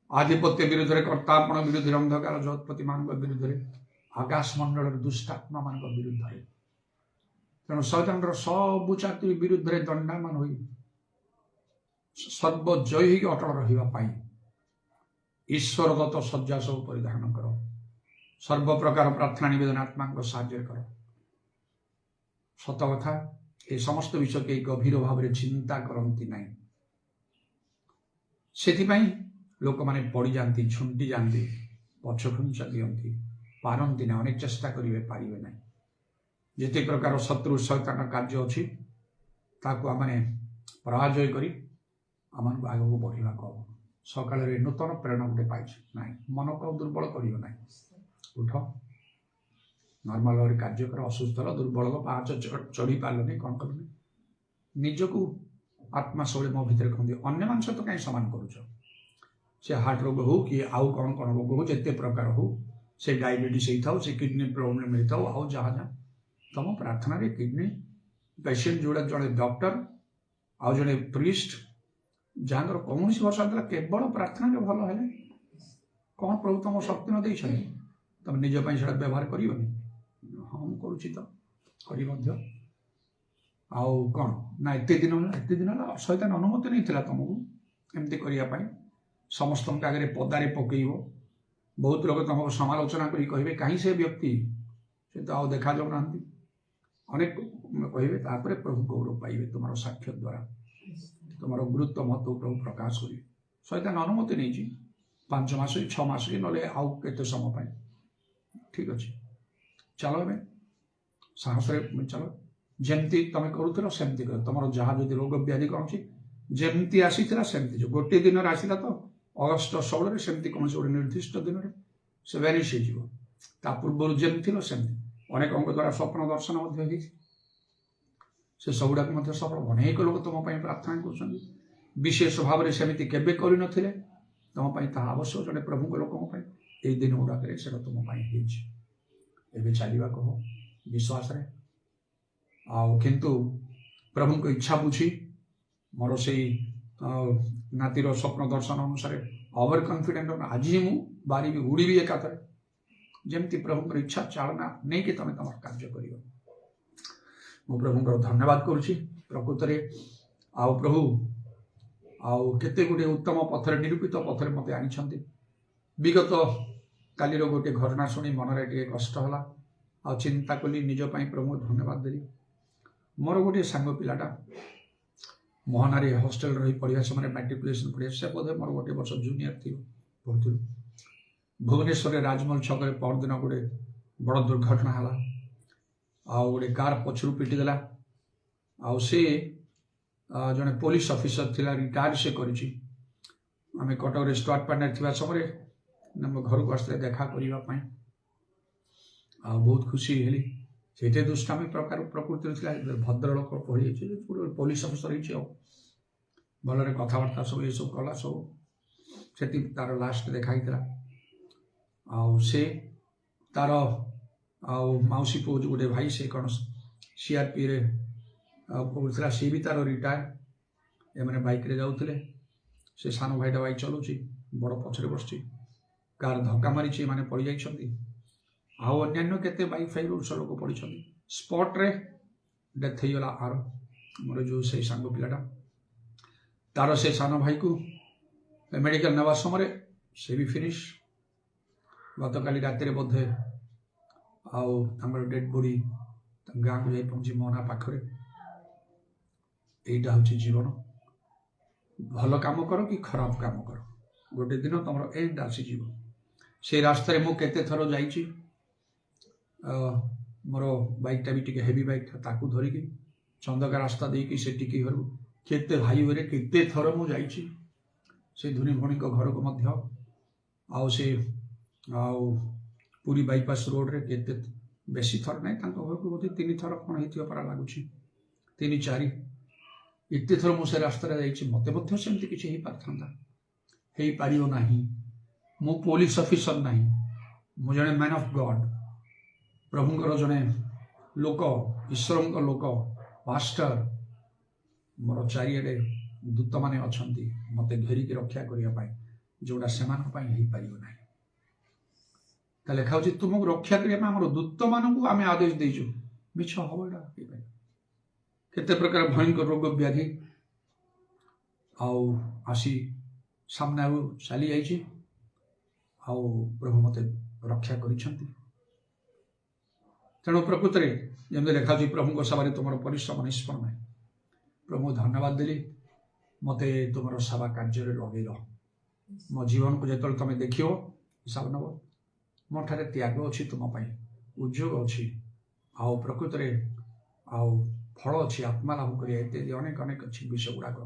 आधिपत्य विरुद्ध कर्तापण विरुद्ध अंधकार जगतपति मान विरुद्ध आकाश मंडल दुष्टात्मा मान विरुद्ध तेणु शैतान सबु चातुरी विरुद्ध दंडामान हो सर्वजयी अटल रही ईश्वर दत्त शज्जा सब परिधान कर सर्व प्रकार प्रार्थना निवेदन आत्मा साहाय्य कर सत कथा ये समस्त विषय के गभीर भाव में चिंता करती ना से लोक मैंने पड़ जाती झुंटी जाती पछ खुंचा दिखती पारती ना अनेक चेष्टा करेंगे पारे ना जिते प्रकार शत्रु शैतान कार्य अच्छी आम पराजय कर आम आग को बढ़ा हम सकाल नूतन प्रेरणा गोटे पाई ना मन को दुर्बल करना उठ नॉर्मल भाव कार्य कर असुस्थ दुर्बल पाँच चढ़ी पारे कौन कल निजक आत्मा सब मो भर कहते अन्य मान सहित कहीं सामान करुच से हार्ट रोग हो कि आउ कौन कौन रोग हो जिते प्रकार हो से डायबिटीज होता से किडनी प्रोब्लेम होता आउ जहाँ जहाँ तुम प्रार्थना रे किडनी पेसेंट जोड़ा जड़े डॉक्टर आउ जड़े प्रिस्ट जहाँ कौन भरसा था केवल प्रार्थना भल है कौन प्रभु तुम शक्ति न दे तुम निज से व्यवहार कर हम करुँ आउ कौन ना एत दिन शैतान अनुमति नहीं था तुमको एमती करने समस्त आगे पदारे पकईब बहुत लोग तुमको समालोचना करेंगे कहीं से व्यक्ति से तो आउ देखा जाऊना अनेक कहे प्रभु गौरव पाइबे तुम साक्ष्य द्वारा तुम गुरुत्व महत्व प्रभु प्रकाश करेंगे शैतान अनुमति नहीं 5 मास 6 मास ना आउ के समय ठीक अच्छे चलो ए साहस चलो जमती तुम करूल सेमती कर तुम जहाँ जो रोग व्याधि कौन जमती आसी सेमती जो गोटे दिन आसला तो अगस्ट 16 सेमती कौन गोटे निर्दिष्ट दिन में से भैनिश हो पूर्व जमी सेमती अनेक द्वारा स्वप्न दर्शन से सबुड़ाक सफल अनेक लोग तुम प्रार्थना कर विशेष भाव में सेमती केबे कर तुम आवश्यक जड़े प्रभु लोक ये दिन गुड़ाक तुम चलवा कह विश्वास किंतु प्रभु को इच्छा बुझी मोर से नातीर स्वप्न दर्शन अनुसार ओवर कॉन्फिडेंट आज ही मु बारी भी उड़ी भी एकाथरे जमती प्रभु इच्छा चालना नहीं कि तुम तुम कार्य कर मु प्रभु धन्यवाद करुच्ची प्रकृत में आउ प्रभु आउ केते गुटे उत्तम पथर निरूपित पथर मत आनी विगत कालीर गोटे घटना शुणी मनरे टे कष्ट है आ चिंता कली निजपाई प्रभु धन्यवाद देली मोर गोटे सांग पिलाटा मोहनारी हॉस्टेल रही पढ़ा समय मैट्रिकुलेशन पढ़ा से बोधे मोर गोटे वर्ष जूनियर थी पढ़ुलू भुवनेश्वर राजमहल छक परदिन गोटे बड़ दुर्घटना है आ गोटे कार पछरू पिटिदेला आ जड़े पुलिस ऑफिसर थिला रिटायर से करी आम कटक स्टार्ट पार्टनर थी समय घर को आसते देखा करने आ बहुत खुशी हेली से दुष्टामी प्रकार प्रकृति भद्रलोक पढ़ी पुलिस ऑफिसर भलरे कथबार्ता सब ये सब कला सब से तार लास्ट देखाई से तार मौसी पु गोटे भाई से कौन सीआरपी रे पढ़ुला सी भी तार रिटायर एम बाइक रे जाऊे से सान भाईटा बाइक चलाऊँगी बड़ पछरे बस कार धक्का मारी मैंने पड़ जाइए आउ अन्य केते बाइक फाइव लोक पड़ी स्पॉट रे डेथ होगा आर मोर जो से सांग पिलाटा तार से सान भाई को मेडिकल नवा समय से भी फिनिश गत काली रात बोधे आउ डेड बॉडी गाँव को जाई पहुंची मोहना पाखरे यहीटा हूँ जीवन भल काम कर कि खराब काम कर गोटे दिन तुम एंड आसीज से रास्तार मुझे थर जाइए मोर बाइकटा भी टिके हेवी बाइक था धरिकी चंदका रास्ता देकी से टिके घर केते हाईवे केते थर मु जाइए से धुनी भणी घर को मध्य आउ से आउ पूरी बाईपास रोड रे केते बेसी थर ना घर को बोधे 3 थर कौन होरा लगुच 3-4 एत थर मुझे रास्ता जाइए मत सेमती किसी हो पारथा हो पार ना मु पुलिस ऑफिसर ना मु जड़े मैन ऑफ गॉड प्रभुंर जड़े लोक ईश्वर लोक पास्टर मोर चारिड़े दूत मैंने अच्छा मत घेरिकी रक्षा करने जोड़ा से हो पार ना तो लिखा हो तुमको रक्षा करने दूत मानू आम आदेश देचु मिछ हम यहाँ केते प्रकार भयंकर रोग व्याधि आसी सामने चली जाइए प्रभु मत रक्षा करिसेंती तेणु प्रकृत में जमी लिखा प्रभु सभा तुम परिश्रम निष्फल ना प्रभु धन्यवाद देली मत तुम सेवा कार्य लगे मो जीवन को जो तुम देख हिसाब नब मो ठारे त्याग अच्छी तुम उद्योग अच्छी प्रकृत में फल अच्छी आत्मा लाभ कर इत्यादि अनेक अनेक अच्छी विषय गुड़ाक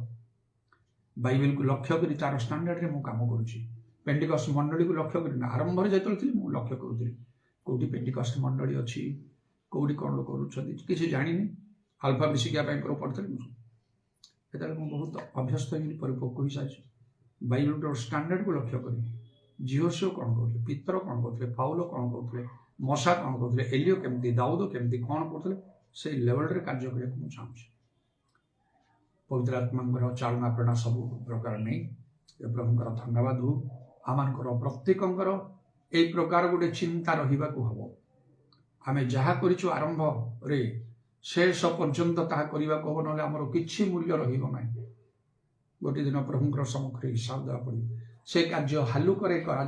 बाइबल को लक्ष्य कर तार स्टांडर्ड रे मु काम करुँची पेंटिकस्ट मंडली को लक्ष्य कर आरंभ में जो लक्ष्य करूँ कौटी पेंटिकस्ट मंडली अच्छी कौटी कौन लोग किसी जानी आल्फा भी शिखापी पढ़ी मुझे बहुत अभ्यस्त परिपक्व हो सारी बाइबल स्टांडर्ड को लक्ष्य कर जिहोशु कौन कहते पितर कौन कहते पाउल कौन कहते मशा कौन कहते एलियो केमती दाऊद केमती कौन कहते से लेवल रे कार्य करने को चाहूँगी पवित्र आत्मा चालना प्रेरणा सब प्रकार नहीं प्रभुंर धन्यवाद हो आमर प्रत्येकंर एक प्रकार गोटे चिंता रहा हम आम जहाँ कर आरंभ रे शेष पर्यंत ताहा करने को हम ना आमर कि मूल्य रहा गोटे दिन प्रभुंर सम्मुखें हिसाब देवा पड़े से कार्य हालुकरे करा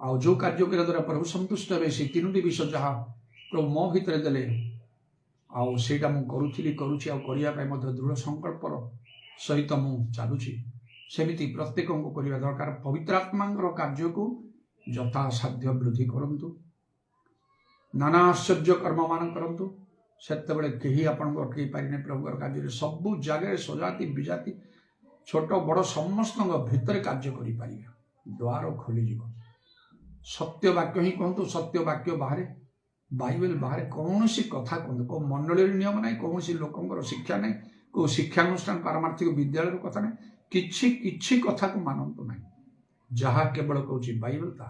आ जो कार्य करने द्वारा प्रभु संतुष्ट हे से तीनोटी विषय जहाँ प्रभु मो भितर देले आईटा मुझे करने दृढ़ संकल्पर सहित मुझुची सेमती प्रत्येक को करने दरकार पवित्र आत्मा कार्य को यथासाध्य वृद्धि करंतु नाना आश्चर्य कर्म मान करंतु सेते बेले कहीं आपन अटकई पारिने प्रभुर कार्य सबू जगह सजाति विजाति छोट बड़ समस्त भितर कार्य करें द्वार खोलीज सत्य वाक्य ही कहतु सत्य वाक्य बाहर बाइबल बाहर कौन सी कथा कहते कौ मंडली नियम ना कौन सी लोक शिक्षा ना कौ शिक्षानुष्ठान पारमार्थिक विद्यालय कथा ना कि कथा को मानतु ना जहाँ केवल कौच बाइबल ता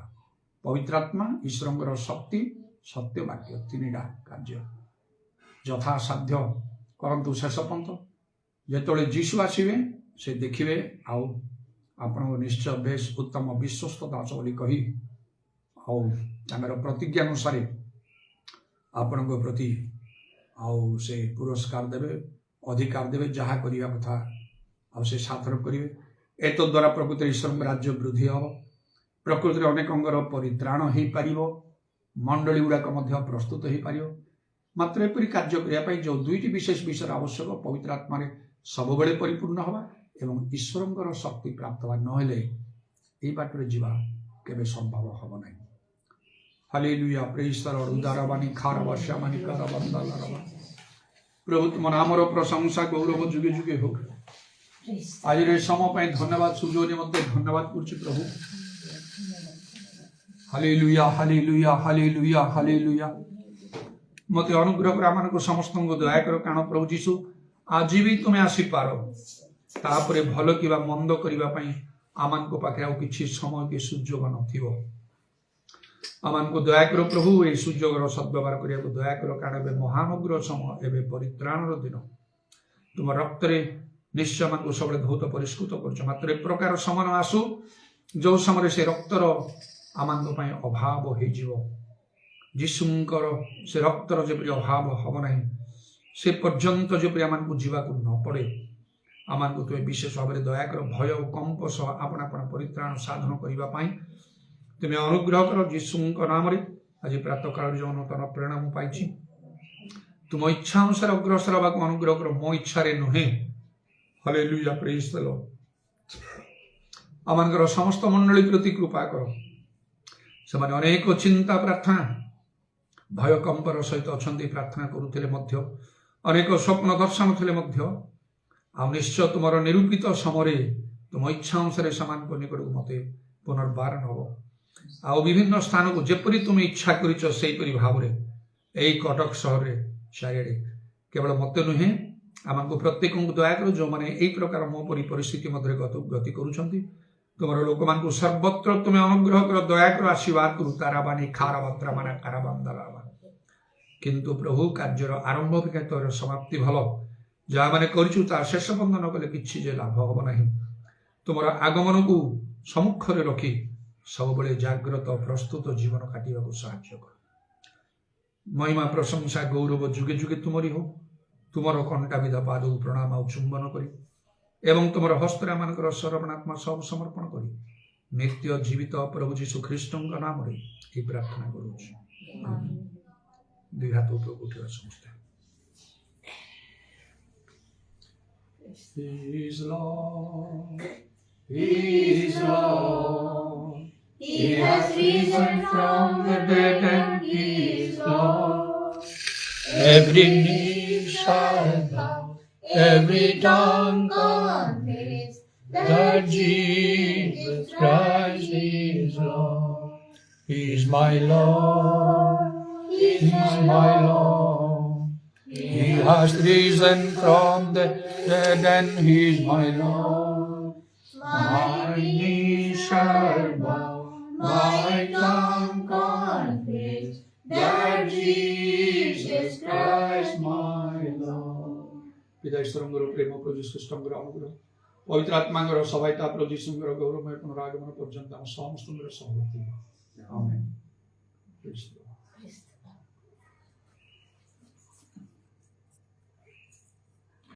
पवित्रात्मा ईश्वर शक्ति सत्य वाक्य तीनटा कार्य यथासाध्य करंतु शेष पंथ जो जीशु आसवे से देखिए आपण निश्चय बेस उत्तम विश्वस्तता बोली कही प्रतिज्ञा अनुसार आपण प्रति से पुरस्कार देवे अधिकार देवे जहाँ करने कथा से सार्थक करेंगे एत द्वारा प्रकृत ईश्वर राज्य वृद्धि हम प्रकृति में अनेकंर परित्राण हो पार मंडली गुड़ाक प्रस्तुत हो पार मात्र एपरी कार्य करने जो दुईटी विशेष विषय आवश्यक पवित्र आत्मा सब बेले परिपूर्ण हवा एवं ईश्वर शक्ति प्राप्त हवा नहेले बाटर जीवा केबे संभव हम ना हालेलुया प्रेज द लॉर्ड उदारवाणी खारवाश्यामानी करबंदलरवा प्रभु तुम नामर प्रशंसा गौरव जुगे जुगे हो आज रे समय धन्यवाद सुजोनी मते धन्यवाद करछि प्रभु हालेलुया हालेलुया हालेलुया हालेलुया मते अनुग्रह कर आमान को समस्त को दया कर काण प्रभु जीसु आज भी तुम्हें आसी पार तापरे भल किबा मंद करिबा पई आमान को पाखे आ किछि समय के सुजोग नथिबो आमान को दया कर प्रभु ये सुजोगर सद्व्यवहार करने को दया कर कारण ए महानुग्रह समय एवं परित्राण दिन तुम रक्त निश्चय मान को सब धौत परिष्कृत कर मात्र एक प्रकार समय आसु जो समय से रक्तर आमान अभाव हो जीशुंकर से रक्तर जपरी अभाव हम ना से पर्यंत जपरी आमान को जीवा न पड़े आमान को तुम्हें विशेष भाव में दया कर भय और कंप सह आपण आपण परित्राण साधन करने तुम्हें अनुग्रह कर जीशु नाम आज प्रातः काल जो नूतन प्रेरणा मु पाई तुम इच्छा अनुसार अग्रसर हवा अनुग्रह कर मो इच्छा नुहे हालेलुया प्रेज द लॉर्ड आमर समस्त मंडली प्रति कृपा कर से अनेक चिंता प्रार्थना भय कंपर सहित अच्छा प्रार्थना करुले अनेक स्वप्न दर्शन थे निश्चय तुम निरूपित समय तुम इच्छा अनुसार सामान को निकट मत पुनर्बार नब आउ विभिन्न स्थान को जेपरी तुम इच्छा करी भाव यही कटक सहर चारिड़े केवल मत नुहे आम को प्रत्येक को दया कर जो मैंने यही प्रकार मो परी परिस्थिति मध्य गति करुँच तुम लोक मान सर्वत्र तुम्हें अनुग्रह कर दया कर आशीर्वाद करू तारा बानी खारा बत्रा माना कारा बंदला କିନ୍ତୁ ପ୍ରଭୁ କାର୍ଯ୍ୟର ଆରମ୍ଭ ଅପେକ୍ଷା ତୋର ସମାପ୍ତି ଭଲ। ଯାହାମାନେ କରିଛୁ ତାର ଶେଷ ବନ୍ଦ ନ କଲେ କିଛି ଯେ ଲାଭ ହବ ନାହିଁ। ତୁମର ଆଗମନକୁ ସମ୍ମୁଖରେ ରଖି ସବୁବେଳେ ଜାଗ୍ରତ ପ୍ରସ୍ତୁତ ଜୀବନ କାଟିବାକୁ ସାହାଯ୍ୟ କର। ମହିମା ପ୍ରଶଂସା ଗୌରବ ଯୁଗେ ଯୁଗେ ତୁମରି ହଉ। ତୁମର କଣ୍ଟା ବିଧା ପାଦକୁ ପ୍ରଣାମ ଆଉ ଚୁମ୍ବନ କରି ଏବଂ ତୁମର ହସ୍ତରେ ଆମମାନଙ୍କର ସରବଣାତ୍ମା ସବୁ ସମର୍ପଣ କରି ନିତ୍ୟ ଜୀବିତ ପ୍ରଭୁ ଯୀଶୁ ଖ୍ରୀଷ୍ଟଙ୍କ ନାମରେ ଏହି ପ୍ରାର୍ଥନା କରୁଛୁ। ଦୁଇ ହାତ ଉପରକୁ ଉଠିବା ସମସ୍ତେ। He is Lord, He is Lord. He has risen from the dead and He is Lord. Every knee shall bow, every tongue confess that Jesus Christ is Lord. He is my Lord, He is my Lord. He has risen from the dead and He is my Lord. My knee shall bow, my tongue confess that Jesus Christ my Lord. ପିତା ଈଶ୍ୱରଙ୍କର ପ୍ରେମ, ପ୍ରଭୁ ଯୀଶୁ ଖ୍ରୀଷ୍ଟଙ୍କର ଅନୁଗ୍ରହ, ପବିତ୍ର ଆତ୍ମାଙ୍କର ସହାୟତା, ପ୍ରଭୁ ଯୀଶୁଙ୍କର ଗୌରବମୟ ପୁନରାଗମନ ପର୍ଯ୍ୟନ୍ତ ଆମ ସମସ୍ତଙ୍କର ସହବର୍ତ୍ତୀ।